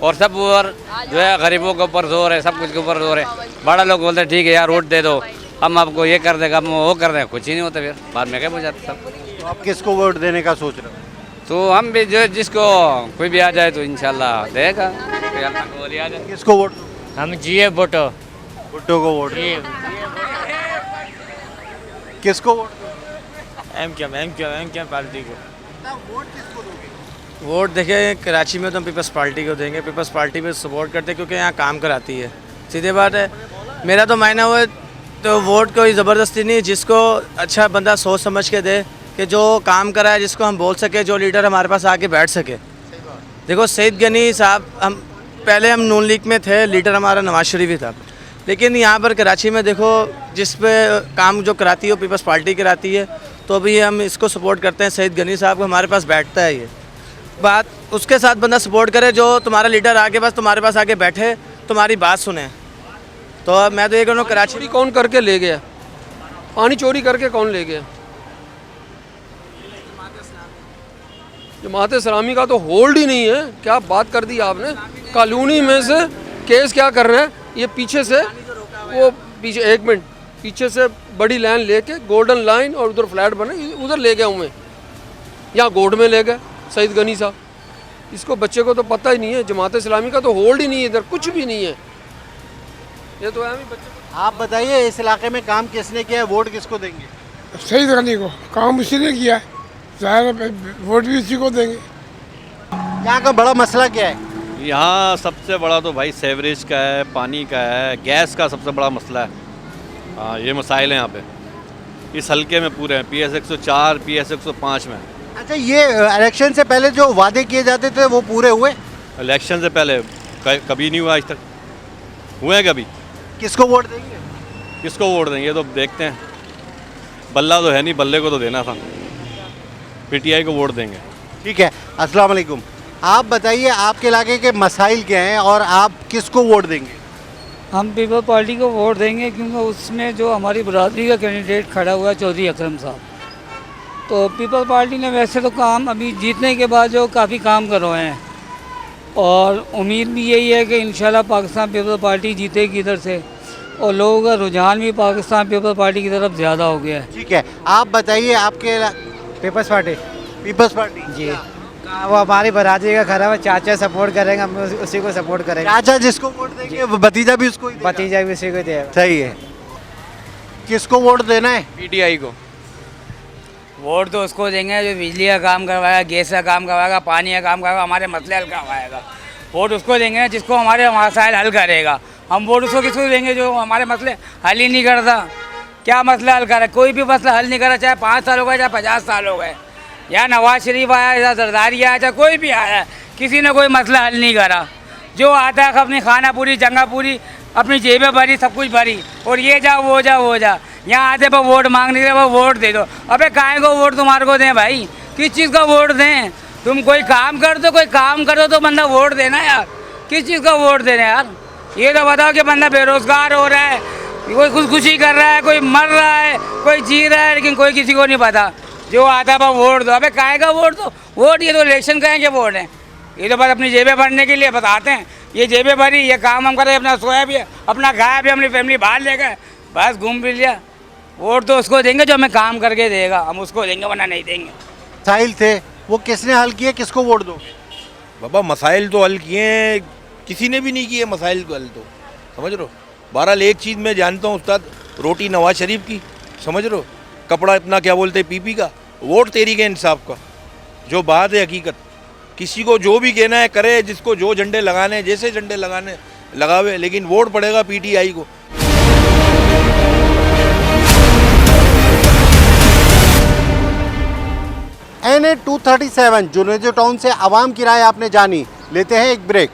[SPEAKER 29] और सब ऊपर जो है गरीबों के ऊपर जोर है, सब कुछ के ऊपर जोर है। बड़ा लोग बोलते हैं ठीक है यार वोट दे दो, हम आपको ये कर देगा, हम वो कर देंगे, कुछ ही नहीं होता, फिर बाद में क्या हो जाता सब।
[SPEAKER 1] तो आप किसको वोट देने का सोच रहे हो?
[SPEAKER 29] तो हम भी जो जिसको कोई भी आ जाए तो इंशाल्लाह देगा।
[SPEAKER 1] किसको वोट?
[SPEAKER 29] हम GF भुट्टो
[SPEAKER 1] को वोट। किसको वोट?
[SPEAKER 30] MQM पार्टी को। वोट देखिए, कराची में तो हम पीपल्स पार्टी को देंगे। पीपल्स पार्टी पे सपोर्ट करते हैं क्योंकि यहाँ काम कराती है, सीधी बात है। मेरा तो मायना हुआ तो वोट कोई ज़बरदस्ती नहीं, जिसको अच्छा बंदा सोच समझ के दे कि जो काम करा है, जिसको हम बोल सके, जो लीडर हमारे पास आके बैठ सके। देखो सईद गनी साहब, हम पहले हम नून लीग में थे, लीडर हमारा नवाज शरीफ ही था, लेकिन यहाँ पर कराची में देखो जिस पे काम जो कराती है वो पीपल्स पार्टी कराती है, तो अभी हम इसको सपोर्ट करते हैं। सईद गनी साहब को हमारे पास बैठता है, ये बात उसके साथ बंदा सपोर्ट करे जो तुम्हारा लीडर आके बस तुम्हारे पास आके बैठे, तुम्हारी बात सुने। तो अब मैं तो ये कहूँ कराची
[SPEAKER 3] कौन करके ले गया, पानी चोरी करके कौन ले गया? जमात इस्लामी का तो होल्ड ही नहीं है। क्या बात कर दी आपने। कॉलोनी में से केस क्या कर रहे हैं, ये पीछे से वो पीछे 1 मिनट पीछे से बड़ी लाइन लेके गोल्डन लाइन और उधर फ्लैट बने उधर ले गए हुए, यहाँ गोड में ले गए सईद गनी साहब। इसको बच्चे को तो पता ही नहीं है, जमात इस्लामी का तो होल्ड ही नहीं है, इधर कुछ भी नहीं है। ये तो है बच्चे।
[SPEAKER 1] आप बताइए इस इलाके में काम किसने किया है, वोट किसको देंगे?
[SPEAKER 6] सईद गनी को। काम उसी ने किया है, ज़ाहिर वोट भी उसी को देंगे।
[SPEAKER 1] यहाँ का बड़ा मसला क्या है?
[SPEAKER 10] यहाँ सबसे बड़ा तो भाई सेवरेज का है, पानी का है, गैस का सबसे बड़ा मसला है। हाँ, ये मसाइल हैं यहाँ पे इस हल्के में पूरे हैं, PS 104 PS 105 में।
[SPEAKER 1] अच्छा, ये इलेक्शन से पहले जो वादे किए जाते थे वो पूरे हुए?
[SPEAKER 10] इलेक्शन से पहले कभी नहीं हुआ आज तक। हुए हैं कभी?
[SPEAKER 1] किसको वोट देंगे?
[SPEAKER 10] किसको वोट देंगे तो देखते हैं। बल्ला तो है नहीं, बल्ले को तो देना था। PTI को वोट देंगे।
[SPEAKER 1] ठीक है, अस्सलाम वालेकुम। आप बताइए आपके इलाके के मसाइल क्या हैं और आप किसको वोट देंगे?
[SPEAKER 11] हम पीपल पार्टी को वोट देंगे क्योंकि उसमें जो हमारी बरादरी का कैंडिडेट खड़ा हुआ है चौधरी अकरम साहब, तो पीपल पार्टी ने वैसे तो काम अभी जीतने के बाद जो काफ़ी काम करवाए हैं और उम्मीद भी यही है कि इंशाल्लाह पाकिस्तान पीपल पार्टी जीतेगी इधर से और लोगों का रुझान भी पाकिस्तान पीपल पार्टी की तरफ ज़्यादा हो गया है।
[SPEAKER 1] ठीक है, आप बताइए आपके
[SPEAKER 12] पीपल्स पार्टी।
[SPEAKER 1] पीपल्स पार्टी
[SPEAKER 12] जी, वो हमारी बरादरी का खरा है, चाचा सपोर्ट करेंगे, हम उसी को सपोर्ट करेंगे।
[SPEAKER 1] चाचा जिसको वोट देंगे भतीजा भी उसको ही देगा।
[SPEAKER 12] भतीजा भी उसी को देगा।
[SPEAKER 1] सही है। किसको वोट देना है?
[SPEAKER 12] PTI को।
[SPEAKER 29] वोट तो उसको देंगे जो बिजली का काम करवाएगा, गैस का काम करवाएगा, पानी का काम करवाएगा, हमारे मसले हल करवाएगा। वोट उसको देंगे जिसको हमारे मसाइल हल करेगा। हम वोट उसको किसको देंगे जो हमारे मसले हल ही नहीं करता। क्या मसला हल करे? कोई भी मसला हल नहीं करा, चाहे 5 साल हो गए चाहे 50 साल हो गए। या नवाज शरीफ आया या जरदारी आया चाहे कोई भी आया, किसी ने कोई मसला हल नहीं करा। जो आता है अपनी खाना पूरी जंगा पूरी अपनी जेबें भरी, सब कुछ भरी और ये जा वो जा वो जा। यहाँ आते पर वोट मांगने के वो वोट दे दो। अबे काहे को वोट तुम्हारे को दें भाई? किस चीज़ का वोट दें? तुम कोई काम कर दो, कोई काम कर दो तो बंदा वोट देना यार। किस चीज़ का वोट देना यार? ये तो बताओ कि बंदा बेरोजगार हो रहा है, कोई खुदकुशी कर रहा है, कोई मर रहा है, कोई जी रहा है, लेकिन कोई किसी को नहीं पता। जो आता है वोट दो। अबे काहे का वोट दो? वोट ये तो इलेक्शन का है कि वोट है? ये तो बस अपनी जेबें भरने के लिए बताते हैं। ये जेबें भरी, ये काम हम करें, अपना सोया भी है, अपना खाया भी, अपनी फैमिली बाहर ले गए, बस घूम फिर लिया। वोट तो उसको देंगे जो हमें काम करके देगा, हम उसको देंगे वरना नहीं देंगे।
[SPEAKER 1] मसाइल थे वो किसने हल किए, किसको वोट दोगे?
[SPEAKER 13] बाबा मसाइल तो हल किए हैं, किसी ने भी नहीं किए मसाइल को हल। तो समझ रहे हो, बहरहाल एक चीज़ मैं जानता हूँ उस्ताद, रोटी नवाज शरीफ की, समझ रहे हो, कपड़ा इतना क्या बोलते PP का, वोट तहरीक इंसाफ का। जो बात है हकीकत, किसी को जो भी कहना है करे, जिसको जो झंडे लगाने जैसे झंडे लगाने लगावे, लेकिन वोट पड़ेगा PTI को।
[SPEAKER 1] NA 237 जुनेजो टाउन से आवाम की राय आपने जानी। लेते हैं एक ब्रेक।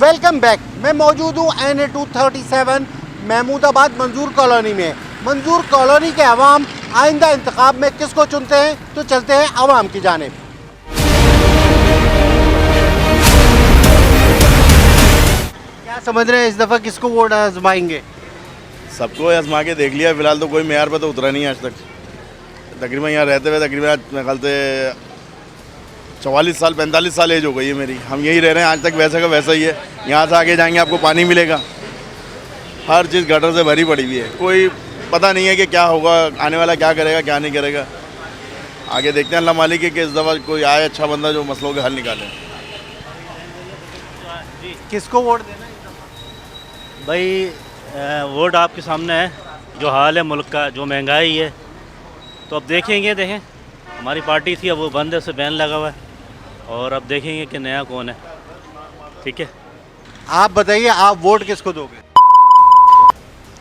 [SPEAKER 1] Welcome back. मैं मौजूद हूँ NA 237 महमूदाबाद मंजूर कॉलोनी में। मंजूर कॉलोनी के अवाम आइंदा इंतखाब में किसको चुनते हैं? तो चलते हैं अवाम की जानिब। क्या समझ रहे हैं इस दफ़ा किसको वोट आजमाएंगे?
[SPEAKER 8] सबको आजमा के देख लिया, फिलहाल तो कोई मेयार पे तो उतरा नहीं है आज तक। तकरीबन यहाँ रहते हुए तकरीबन मेरे ख्याल से 44 साल 45 साल एज हो गई है मेरी। हम यही रह रहे हैं आज तक, वैसे का वैसा ही है। यहाँ से आगे जाएंगे आपको पानी मिलेगा, हर चीज़ गटर से भरी पड़ी हुई है। कोई पता नहीं है कि क्या होगा, आने वाला क्या करेगा क्या नहीं करेगा। आगे देखते हैं, अल्लाह मालिक है कि इस दफ़ा कोई आए अच्छा बंदा जो मसलों के हल निकाले।
[SPEAKER 1] किसको वोट देना है?
[SPEAKER 15] भाई वोट आपके सामने है, जो हाल है मुल्क का, जो महंगाई है, तो अब देखें हमारी पार्टी थी अब वो बंद है, उसे बैन लगा हुआ है, और अब देखेंगे कि नया कौन है। ठीक है।
[SPEAKER 1] आप बताइए, आप वोट किसको दोगे?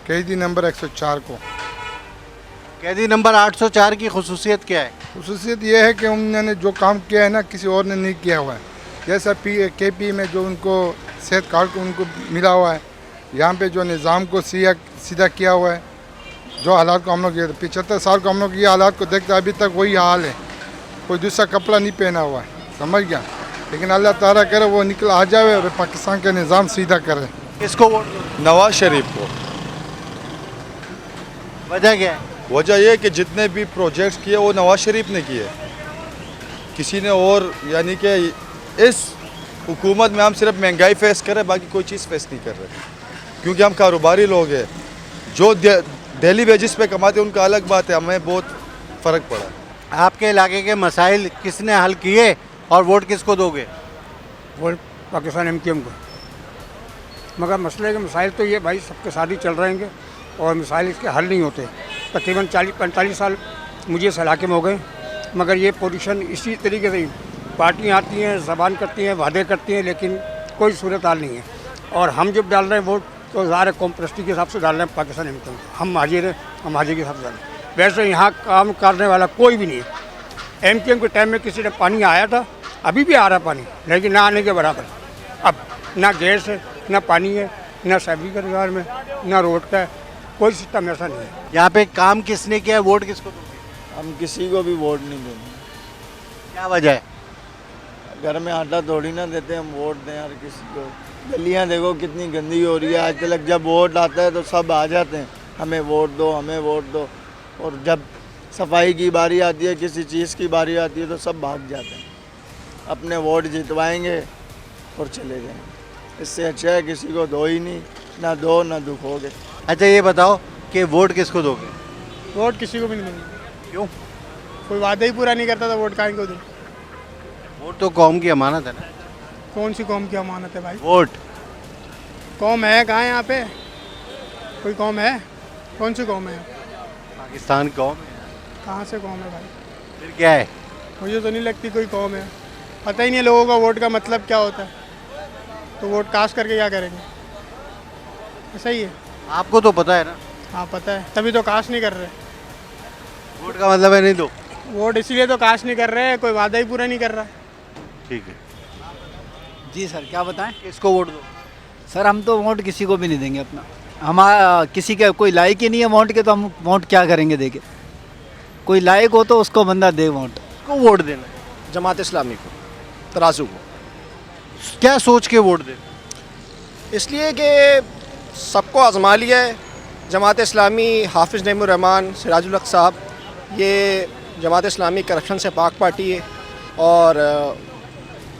[SPEAKER 6] कैदी नंबर 104 को।
[SPEAKER 1] कैदी नंबर 804 की खुसूसियत क्या है?
[SPEAKER 6] खुसूसियत ये है कि उन्होंने जो काम किया है ना, किसी और ने नहीं किया हुआ है। जैसा KP में जो उनको सेहत कार्ड को उनको मिला हुआ है, यहाँ पे जो निज़ाम को सीधा किया हुआ है, जो हालात को हम लोग 75 साल को हम लोग ये हालात को देखते अभी तक वही हाल है। कोई दूसरा कपड़ा नहीं पहना हुआ है, समझ गया। लेकिन अल्लाह ताला करे वो निकल आ जाए और पाकिस्तान का निज़ाम सीधा करे।
[SPEAKER 1] किसको वोट?
[SPEAKER 5] नवाज शरीफ को।
[SPEAKER 1] वजह क्या है?
[SPEAKER 5] वजह यह कि जितने भी प्रोजेक्ट्स किए वो नवाज शरीफ ने किए, किसी ने और, यानी कि इस हुकूमत में हम सिर्फ महंगाई फेस कर रहे, बाकी कोई चीज़ फेस नहीं कर रहे, क्योंकि हम कारोबारी लोग हैं। जो डेली वेजिस पे कमाते हैं उनका अलग बात है, हमें बहुत फ़र्क पड़ा।
[SPEAKER 1] आपके इलाके के मसाइल किसने हल किए और वोट किसको दोगे?
[SPEAKER 16] वोट पाकिस्तान MQM को। मगर मसले के मसाइल तो ये भाई सबके साथ ही चल रहेंगे और मसाइल इसके हल नहीं होते। तकरीबन 40-45 साल मुझे इस इलाके में हो गए, मगर ये पोजीशन इसी तरीके से पार्टियाँ आती हैं, ज़बान करती हैं, वादे करती हैं, लेकिन कोई सूरत हाल नहीं है। और हम जब डाल रहे हैं वोट तो ज़ाहिर कौम परस्ती के हिसाब से डाल रहे हैं पाकिस्तान MQM को। हम हाजिर हैं, हम हाजिर के हिसाब से डाल रहे हैं। वैसे यहाँ काम करने वाला कोई भी नहीं है। MQM के टाइम में किसी ने पानी आया था, अभी भी आ रहा पानी, लेकिन ना आने के बराबर। अब ना गैस है, ना पानी है, ना सैलरी का रोजगार में, ना रोड का है, कोई सिस्टम ऐसा नहीं है।
[SPEAKER 1] यहाँ पे काम किसने किया है, वोट किसको दोगे?
[SPEAKER 5] हम किसी को भी वोट नहीं देंगे।
[SPEAKER 1] क्या वजह है?
[SPEAKER 5] घर में आटा थोड़ी ना देते हम वोट दें हर किसी को। गलियाँ देखो कितनी गंदी हो रही है आजकल। जब वोट आता है तो सब आ जाते हैं, हमें वोट दो, हमें वोट दो, और जब सफाई की बारी आती है, किसी चीज़ की बारी आती है तो सब भाग जाते हैं। अपने वोट जितवाएंगे और चले जाएंगे। इससे अच्छा है किसी को दो ही नहीं, ना दो ना दुखोगे।
[SPEAKER 1] अच्छा ये बताओ कि वोट किसको दोगे?
[SPEAKER 17] वोट किसी को भी नहीं देंगे।
[SPEAKER 1] क्यों?
[SPEAKER 17] कोई वादा ही पूरा नहीं करता था, वोट काहे को दूँ?
[SPEAKER 1] वोट तो कौम की अमानत है ना।
[SPEAKER 17] कौन सी कौम की अमानत है भाई?
[SPEAKER 1] वोट।
[SPEAKER 17] कौम है कहाँ यहाँ पे? कोई कौम है? कौन सी कौम है?
[SPEAKER 1] पाकिस्तान कौम है।
[SPEAKER 17] कहाँ से कौम है भाई?
[SPEAKER 1] फिर क्या है?
[SPEAKER 17] मुझे तो नहीं लगती कोई कौम है। पता ही नहीं है लोगों का वोट का मतलब क्या होता है, तो वोट कास्ट करके क्या करेंगे? ऐसा ही है।
[SPEAKER 1] आपको तो पता है ना।
[SPEAKER 17] हाँ पता है, तभी तो कास्ट नहीं कर रहे।
[SPEAKER 1] वोट का मतलब है नहीं दो।
[SPEAKER 17] वोट इसीलिए तो कास्ट नहीं कर रहे हैं, कोई वादा ही पूरा नहीं कर रहा।
[SPEAKER 1] ठीक है
[SPEAKER 12] जी सर, क्या बताएं?
[SPEAKER 1] किसको वोट दो?
[SPEAKER 12] सर हम तो वोट किसी को भी नहीं देंगे अपना। हमारा किसी का कोई लायक ही नहीं है वोट के, तो हम वोट क्या करेंगे देके? कोई लायक हो तो उसको बंदा दे वोट।
[SPEAKER 1] को वोट देना है?
[SPEAKER 18] जमात इस्लामी को, तराजू को।
[SPEAKER 1] क्या सोच के वोट दे?
[SPEAKER 18] इसलिए कि सबको आजमा लिया है। जमात इस्लामी, हाफिज़ नईमुर रहमान, सिराजुल हक साहब, ये जमात इस्लामी करप्शन से पाक पार्टी है। और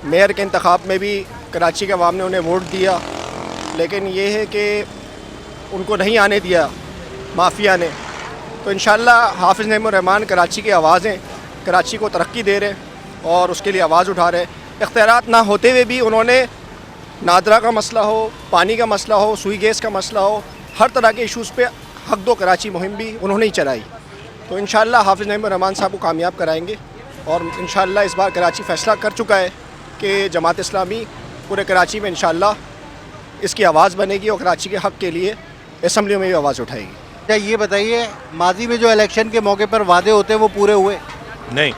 [SPEAKER 18] मेयर के इंतखाब में भी कराची के अवाम ने उन्हें वोट दिया, लेकिन ये है कि उनको नहीं आने दिया माफिया ने। तो इंशाअल्लाह हाफिज़ नईमुर रहमान कराची की आवाज़ हैं, कराची को तरक्की दे रहे हैं और उसके लिए आवाज़ उठा रहे हैं। इख्तियारात ना होते हुए भी उन्होंने नादरा का मसला हो, पानी का मसला हो, सुई गैस का मसला हो, हर तरह के इशूज़ पे हक दो कराची मुहिम भी उन्होंने ही चलाई। तो इंशाअल्लाह हाफिज़ नईमुर रहमान साहब को कामयाब कराएंगे और इंशाअल्लाह इस बार कराची फ़ैसला कर चुका है कि जमात इस्लामी पूरे कराची में इंशाअल्लाह इसकी आवाज़ बनेगी और कराची के हक़ के लिए असम्बलियों में भी आवाज़ उठाएगी।
[SPEAKER 1] अच्छा ये बताइए, माजी में जो इलेक्शन के मौके पर वादे होते हैं वो पूरे हुए?
[SPEAKER 10] नहीं।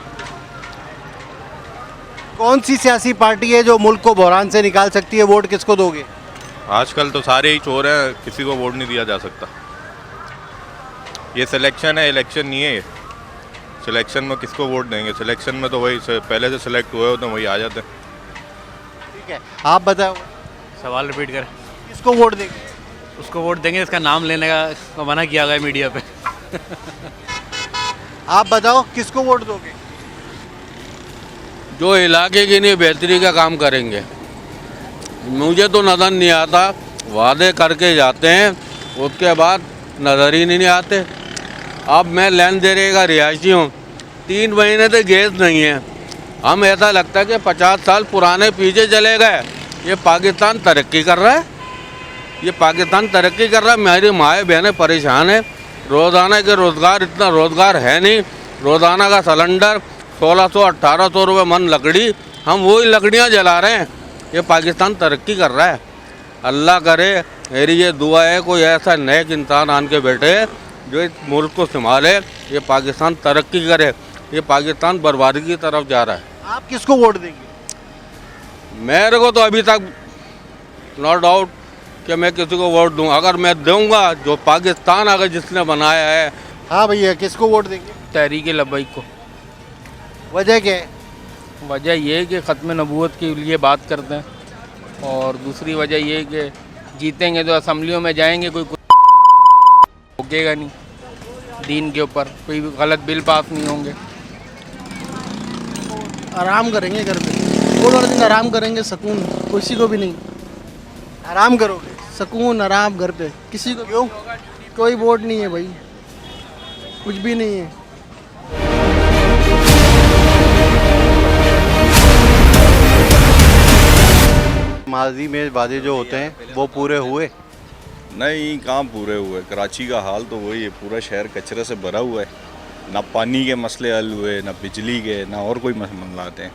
[SPEAKER 1] कौन सी सियासी पार्टी है जो मुल्क को बहरान से निकाल सकती है? वोट किसको दोगे?
[SPEAKER 10] आजकल तो सारे ही चोर हैं, किसी को वोट नहीं दिया जा सकता। ये सिलेक्शन है, इलेक्शन नहीं है। सिलेक्शन में किसको वोट देंगे? सिलेक्शन में तो वही पहले से सिलेक्ट हुए होते हैं, वही आ जाते हैं।
[SPEAKER 1] ठीक है, आप बताओ।
[SPEAKER 15] सवाल रिपीट कर।
[SPEAKER 1] किसको वोट देंगे?
[SPEAKER 15] उसको वोट देंगे इसका नाम लेने का मना किया गया मीडिया पे।
[SPEAKER 1] आप बताओ किसको वोट दोगे?
[SPEAKER 2] जो इलाके के लिए बेहतरी का काम करेंगे। मुझे तो नज़र नहीं आता, वादे करके जाते हैं उसके बाद नज़र ही नहीं आते। अब मैं लैंड देने का रिहायशी हूँ, 3 महीने से गैस नहीं है। हम ऐसा लगता है कि 50 साल पुराने पीछे चले गए। ये पाकिस्तान तरक्की कर रहा है, ये पाकिस्तान तरक्की कर रहा है। मेरी माएँ बहनें परेशान हैं, रोज़ाना के रोज़गार, इतना रोज़गार है नहीं। रोज़ाना का सिलेंडर 1600-1800 रुपये मन लकड़ी, हम वही लकड़ियाँ जला रहे हैं। ये पाकिस्तान तरक्की कर रहा है।
[SPEAKER 4] अल्लाह करे, मेरी ये दुआ है कोई ऐसा नेक इंसान आन के बैठे जो इस मुल्क को संभाले, ये पाकिस्तान तरक्की करे। ये पाकिस्तान बर्बादी की तरफ जा रहा है।
[SPEAKER 1] आप किसको वोट देंगे?
[SPEAKER 4] मेरे को तो अभी तक नो डाउट कि मैं किसी को वोट दूँ। अगर मैं दूंगा जो पाकिस्तान अगर जिसने बनाया है।
[SPEAKER 1] हाँ भैया, किसको वोट देंगे?
[SPEAKER 30] तहरीक लब्बैक को।
[SPEAKER 1] वजह क्या है?
[SPEAKER 30] वजह ये है कि ख़त्म नबूवत के लिए बात करते हैं, और दूसरी वजह ये है कि जीतेंगे तो असम्बलियों में जाएंगे, कोई भोगेगा नहीं, दीन के ऊपर कोई गलत बिल पास नहीं होंगे।
[SPEAKER 17] आराम करेंगे घर पे, वोट वाले दिन आराम करेंगे, सुकून, किसी को भी नहीं।
[SPEAKER 1] आराम करोगे?
[SPEAKER 17] सुकून आराम घर पे, किसी को।
[SPEAKER 1] क्यों?
[SPEAKER 17] कोई वोट नहीं है भाई, कुछ भी नहीं है।
[SPEAKER 1] माजी में वादे जो होते हैं वो पूरे हुए?
[SPEAKER 8] नहीं, कहाँ पूरे हुए। कराची का हाल तो वही है, पूरा शहर कचरे से भरा हुआ है। ना पानी के मसले हल हुए, ना बिजली के, ना और कोई मसले आते हैं।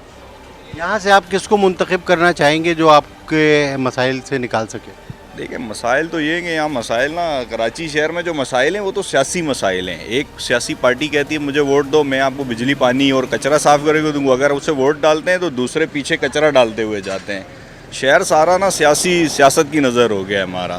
[SPEAKER 1] यहाँ से आप किसको मुंतखब करना चाहेंगे जो आपके मसाइल से निकाल सके?
[SPEAKER 8] देखिए, मसाइल तो ये हैं कि यहाँ मसाइल ना, कराची शहर में जो मसाइल हैं वो तो सियासी मसाइल हैं। एक सियासी पार्टी कहती है मुझे वोट दो, मैं आपको बिजली पानी और कचरा साफ़ करके दूँगा। अगर उसे वोट डालते हैं तो दूसरे पीछे कचरा डालते हुए जाते हैं। शहर सारा ना सियासत की नज़र हो गया है हमारा,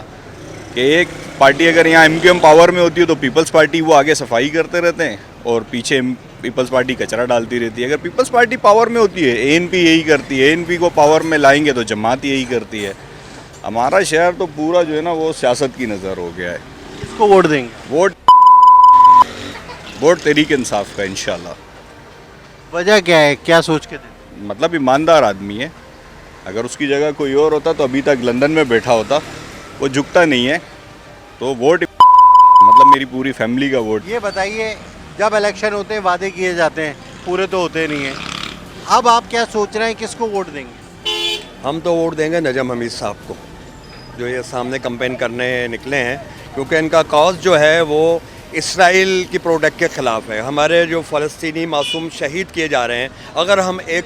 [SPEAKER 8] कि एक पार्टी अगर यहाँ MQM पावर में होती है तो पीपल्स पार्टी वो आगे सफाई करते रहते हैं और पीछे पीपल्स पार्टी कचरा डालती रहती है। अगर पीपल्स पार्टी पावर में होती है, ANP यही करती है, ANP को पावर में लाएंगे तो जमात यही करती है। हमारा शहर तो पूरा जो है ना वो सियासत की नज़र हो गया है।
[SPEAKER 1] किसको वोट देंगे?
[SPEAKER 8] वोट तहरीक इंसाफ का इंशाल्लाह।
[SPEAKER 1] वजह क्या है, क्या सोच के दें?
[SPEAKER 8] मतलब ईमानदार आदमी है। अगर उसकी जगह कोई और होता तो अभी तक लंदन में बैठा होता। वो झुकता नहीं है, तो वोट मतलब मेरी पूरी फैमिली का वोट।
[SPEAKER 1] ये बताइए, जब इलेक्शन होते हैं वादे किए जाते हैं, पूरे तो होते नहीं हैं। अब आप क्या सोच रहे हैं, किसको वोट देंगे?
[SPEAKER 7] हम तो वोट देंगे नजम हमीद साहब को, जो ये सामने कैंपेन करने निकले हैं, क्योंकि इनका कॉज जो है वो इसराइल की प्रोडक्ट के ख़िलाफ़ है। हमारे जो फ़लस्तीनी मासूम शहीद किए जा रहे हैं, अगर हम एक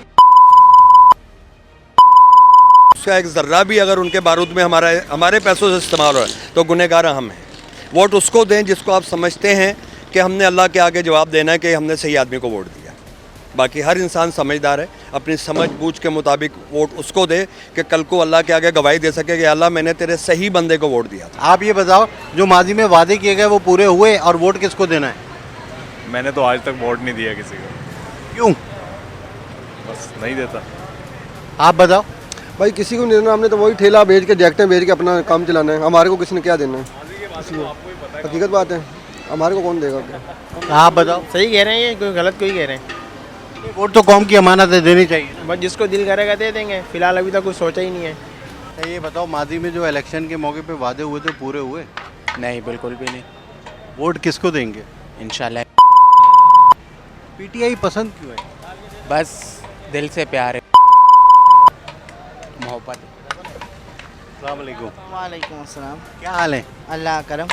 [SPEAKER 7] उसका एक ज़र्रा भी अगर उनके बारूद में हमारे पैसों से इस्तेमाल हो रहा है तो गुनहगार हम हैं। वोट उसको दें जिसको आप समझते हैं कि हमने अल्लाह के आगे जवाब देना है कि हमने सही आदमी को वोट दिया। बाकी हर इंसान समझदार है, अपनी समझ बूझ के मुताबिक वोट उसको दे कि कल को अल्लाह के आगे गवाही दे सके कि अल्लाह मैंने तेरे सही बंदे को वोट दिया था।
[SPEAKER 1] आप ये बताओ, जो माजी में वादे किए गए वो पूरे हुए, और वोट किसको देना है?
[SPEAKER 10] मैंने तो आज तक वोट नहीं दिया किसी को।
[SPEAKER 1] क्यों?
[SPEAKER 10] बस नहीं देता।
[SPEAKER 1] आप बताओ।
[SPEAKER 9] भाई किसी को नहीं देना, हमने तो वही ठेला बेच के जैकटें बेच के अपना काम चलाना है। हमारे को किसी ने क्या देना है? हकीकत बात है, हमारे को कौन देगा?
[SPEAKER 1] आप बताओ।
[SPEAKER 14] सही कह रहे हैं, ये कोई गलत कोई कह रहे हैं।
[SPEAKER 1] वोट तो कौम की अमानत है, देनी चाहिए।
[SPEAKER 14] बस जिसको दिल करेगा दे देंगे, फिलहाल अभी तक कुछ सोचा ही नहीं है।
[SPEAKER 1] ये बताओ, माजी में जो इलेक्शन के मौके पे वादे हुए थे पूरे हुए?
[SPEAKER 14] नहीं, बिल्कुल भी नहीं।
[SPEAKER 1] वोट किसको देंगे?
[SPEAKER 14] इंशाल्लाह।
[SPEAKER 1] PTI पसंद क्यों है?
[SPEAKER 14] बस दिल से प्यार है, मोहब्बत।
[SPEAKER 1] अस्सलाम वालेकुम।
[SPEAKER 14] वालेकुम अस्सलाम।
[SPEAKER 1] क्या हाल है?
[SPEAKER 14] अल्लाह करम।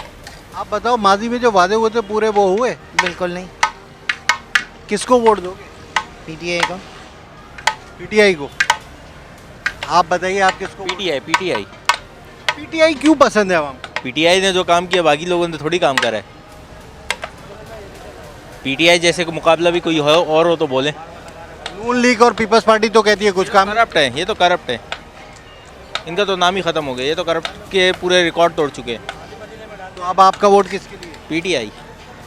[SPEAKER 1] आप बताओ, माजी में जो वादे हुए थे पूरे वो हुए?
[SPEAKER 14] बिल्कुल नहीं।
[SPEAKER 1] किसको वोट दोगे?
[SPEAKER 14] PTI को।
[SPEAKER 1] PTI को। आप बताइए, आप किसको?
[SPEAKER 19] PTI
[SPEAKER 1] क्यों पसंद है आवाम?
[SPEAKER 19] PTI ने जो काम किया बाकी लोगों ने थोड़ी काम करा है। PTI जैसे को मुकाबला भी कोई हो और हो तो बोले।
[SPEAKER 1] नून लीग और पीपल्स पार्टी तो कहती है कुछ काम
[SPEAKER 19] करप्ट है, ये तो करप्ट है। इनका तो नाम ही ख़त्म हो गया, ये तो करप्ट के पूरे रिकॉर्ड तोड़ चुके हैं।
[SPEAKER 1] तो अब आपका वोट किसके लिए?
[SPEAKER 19] PTI।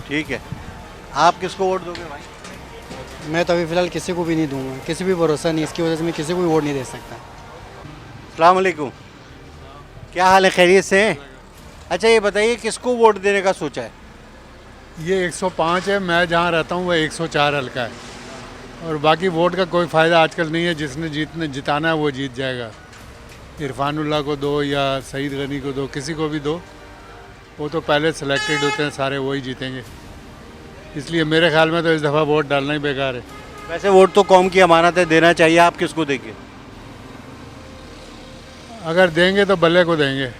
[SPEAKER 1] ठीक है, आप किसको वोट दोगे भाई?
[SPEAKER 12] मैं तो अभी फ़िलहाल किसी को भी नहीं दूंगा, किसी भी भरोसा नहीं, इसकी वजह से मैं किसी को भी वोट नहीं दे सकता।
[SPEAKER 1] अस्सलाम वालेकुम, क्या हाल है, खैरियत से हैं? अच्छा ये बताइए, किसको वोट देने का सोचा है?
[SPEAKER 6] ये 105 है, मैं जहाँ रहता हूँ वह 104 हल्का है, और बाकी वोट का कोई फ़ायदा आजकल नहीं है। जिसने जिताना है वो जीत जाएगा। इरफानुल्लाह को दो या सईद गनी को दो, किसी को भी दो, वो तो पहले सेलेक्टेड होते हैं सारे, वही जीतेंगे। इसलिए मेरे ख्याल में तो इस दफ़ा वोट डालना ही बेकार है।
[SPEAKER 1] वैसे वोट तो कौम की अमानत है, देना चाहिए। आप किसको देंगे?
[SPEAKER 6] अगर देंगे तो बल्ले को देंगे,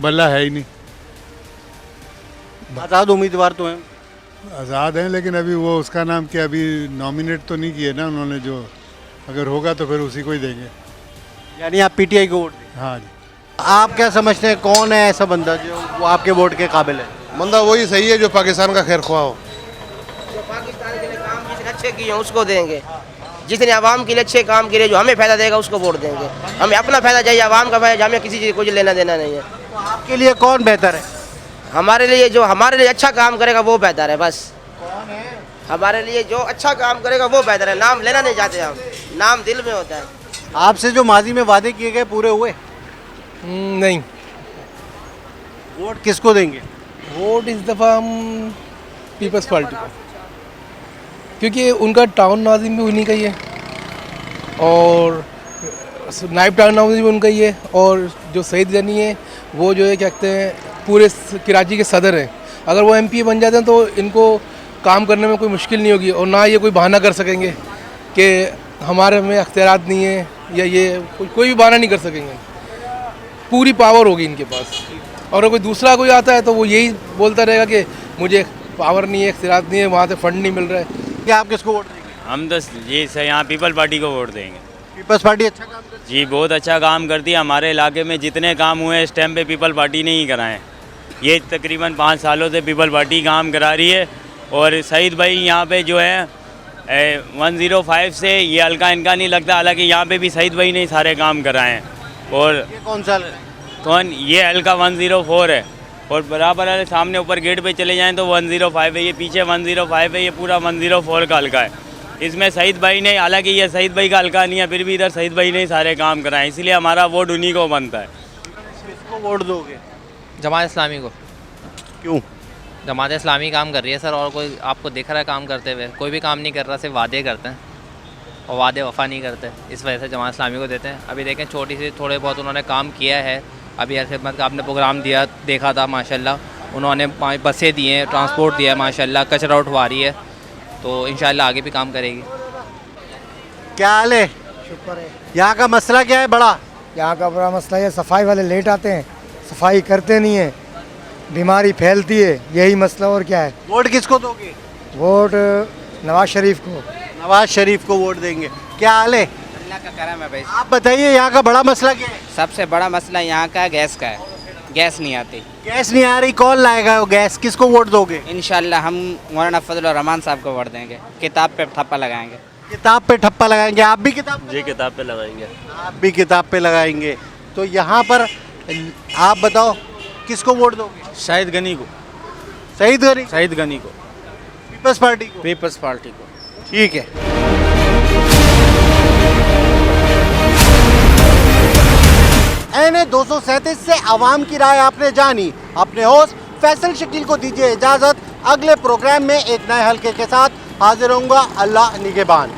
[SPEAKER 6] बल्ला है ही नहीं।
[SPEAKER 1] आज़ाद उम्मीदवार तो हैं?
[SPEAKER 6] आज़ाद हैं, लेकिन अभी वो उसका नाम क्या अभी नॉमिनेट तो नहीं किए ना उन्होंने, जो अगर होगा तो फिर उसी को ही देंगे।
[SPEAKER 1] यानी आप PTI को वोट देंगे?
[SPEAKER 6] हाँ जी।
[SPEAKER 1] आप क्या समझते हैं कौन है ऐसा बंदा जो वो आपके वोट के काबिल है?
[SPEAKER 3] बंदा वही सही है जो पाकिस्तान का खैर ख्वाह हो।
[SPEAKER 20] जो पाकिस्तान के लिए काम जिसने अच्छे किए हैं उसको देंगे, जिसने आवाम के लिए अच्छे काम किए जो हमें फ़ायदा देगा उसको वोट देंगे। हमें अपना फ़ायदा चाहिए, आवाम का फ़ायदा, हमें किसी चीज़ कुछ लेना देना नहीं है।
[SPEAKER 1] तो आपके लिए कौन बेहतर है?
[SPEAKER 20] हमारे लिए जो हमारे लिए अच्छा काम करेगा वो बेहतर है। बस हमारे लिए जो अच्छा काम करेगा वो बेहतर है। नाम लेना नहीं चाहते हम, नाम दिल में होता है।
[SPEAKER 1] आपसे जो माजी में वादे किए गए पूरे हुए?
[SPEAKER 21] नहीं।
[SPEAKER 1] वोट किसको देंगे?
[SPEAKER 21] वोट इस दफ़ा हम पीपल्स पार्टी को, क्योंकि उनका टाउन नाजिम भी उन्हीं का ही है और नाइब टाउन नाजिम भी उनका ही है, और जो सईद गनी है वो जो है क्या कहते हैं पूरे कराची के सदर हैं। अगर वो एमपी बन जाते हैं तो इनको काम करने में कोई मुश्किल नहीं होगी और ना ये कोई बहाना कर सकेंगे कि हमारे में अख्तियारात नहीं है या ये कोई भी बहाना नहीं कर सकेंगे। पूरी पावर होगी इनके पास, और अगर कोई दूसरा कोई आता है तो वो यही बोलता रहेगा कि मुझे पावर नहीं है, अख्तियारात नहीं है, वहाँ से फंड नहीं मिल रहा है।
[SPEAKER 1] क्या आप किसको वोट देंगे?
[SPEAKER 22] हम तो ये सर यहाँ पीपल पार्टी को वोट देंगे।
[SPEAKER 1] पीपल्स पार्टी अच्छा काम करती
[SPEAKER 22] जी, बहुत अच्छा काम करती है। हमारे इलाके में जितने काम हुए इस टाइम पे पीपल पार्टी ने ही कराए। ये तकरीबन 5 सालों से पीपल पार्टी काम करा रही है। और सईद भाई यहाँ पे जो है 105 से ये हल्का इनका नहीं लगता, हालांकि यहाँ पे भी सईद भाई ने सारे काम कराए हैं। और
[SPEAKER 1] ये कौन सा
[SPEAKER 22] कौन? ये हल्का 104 है और बराबर वाले सामने ऊपर गेट पे चले जाएं तो 105 है, ये पीछे 105 है, ये पूरा 104 का हल्का है। इसमें सईद भाई ने, हालांकि ये सईद भाई का हल्का नहीं है, फिर भी इधर सईद भाई ने सारे काम कराए, इसलिए हमारा वोट उन्हीं को बनता है।
[SPEAKER 1] किसको वोट दोगे?
[SPEAKER 23] जमात इस्लामी को।
[SPEAKER 1] क्यों?
[SPEAKER 23] जमात इस्लामी काम कर रही है सर, और कोई आपको दिख रहा है काम करते हुए? कोई भी काम नहीं कर रहा, सिर्फ वादे करते हैं और वादे वफा नहीं करते। इस वजह से जमात इस्लामी को देते हैं। अभी देखें छोटी सी थोड़े बहुत उन्होंने काम किया है। अभी ऐसे मतलब आपने प्रोग्राम दिया देखा था माशाल्लाह, उन्होंने बसें दी हैं, ट्रांसपोर्ट दिया है माशाल्लाह, कचरा उठवा रही है, तो इंशाल्लाह आगे भी काम करेगी।
[SPEAKER 1] क्या हाल है?
[SPEAKER 24] शुक्र है।
[SPEAKER 1] यहाँ का मसला क्या है बड़ा?
[SPEAKER 24] यहाँ का बड़ा मसला है सफाई वाले लेट आते हैं, सफाई करते नहीं है, बीमारी फैलती है, यही मसला और क्या है।
[SPEAKER 1] वोट किसको दोगे?
[SPEAKER 24] वोट नवाज शरीफ को।
[SPEAKER 1] नवाज शरीफ को वोट देंगे। क्या हाल है?
[SPEAKER 25] अल्लाह का करम है भाई।
[SPEAKER 1] आप बताइए यहाँ का बड़ा मसला क्या है?
[SPEAKER 25] सबसे बड़ा मसला यहाँ का गैस का है। गैस नहीं आती।
[SPEAKER 1] गैस नहीं आ रही, कौन लाएगा वो गैस? किसको वोट दोगे?
[SPEAKER 25] इंशाल्लाह हम मौलाना फजल रहमान साहब को वोट देंगे, किताब पे ठप्पा लगाएंगे।
[SPEAKER 1] किताब पे ठप्पा लगाएंगे? आप भी किताब?
[SPEAKER 23] जी किताब पे लगाएंगे।
[SPEAKER 1] आप भी किताब पे लगाएंगे। तो यहाँ पर आप बताओ किसको वोट दोगे?
[SPEAKER 23] शाहिद गनी को।
[SPEAKER 1] सईद गनी?
[SPEAKER 23] शाहिद गनी को।
[SPEAKER 1] पीपल्स पार्टी को?
[SPEAKER 23] पीपल्स पार्टी को।
[SPEAKER 1] ठीक है। NA 237 से आवाम की राय आपने जानी। अपने होस्ट फैसल शकील को दीजिए इजाजत। अगले प्रोग्राम में एक नए हल्के के साथ हाजिर होऊंगा। अल्लाह निगहबान।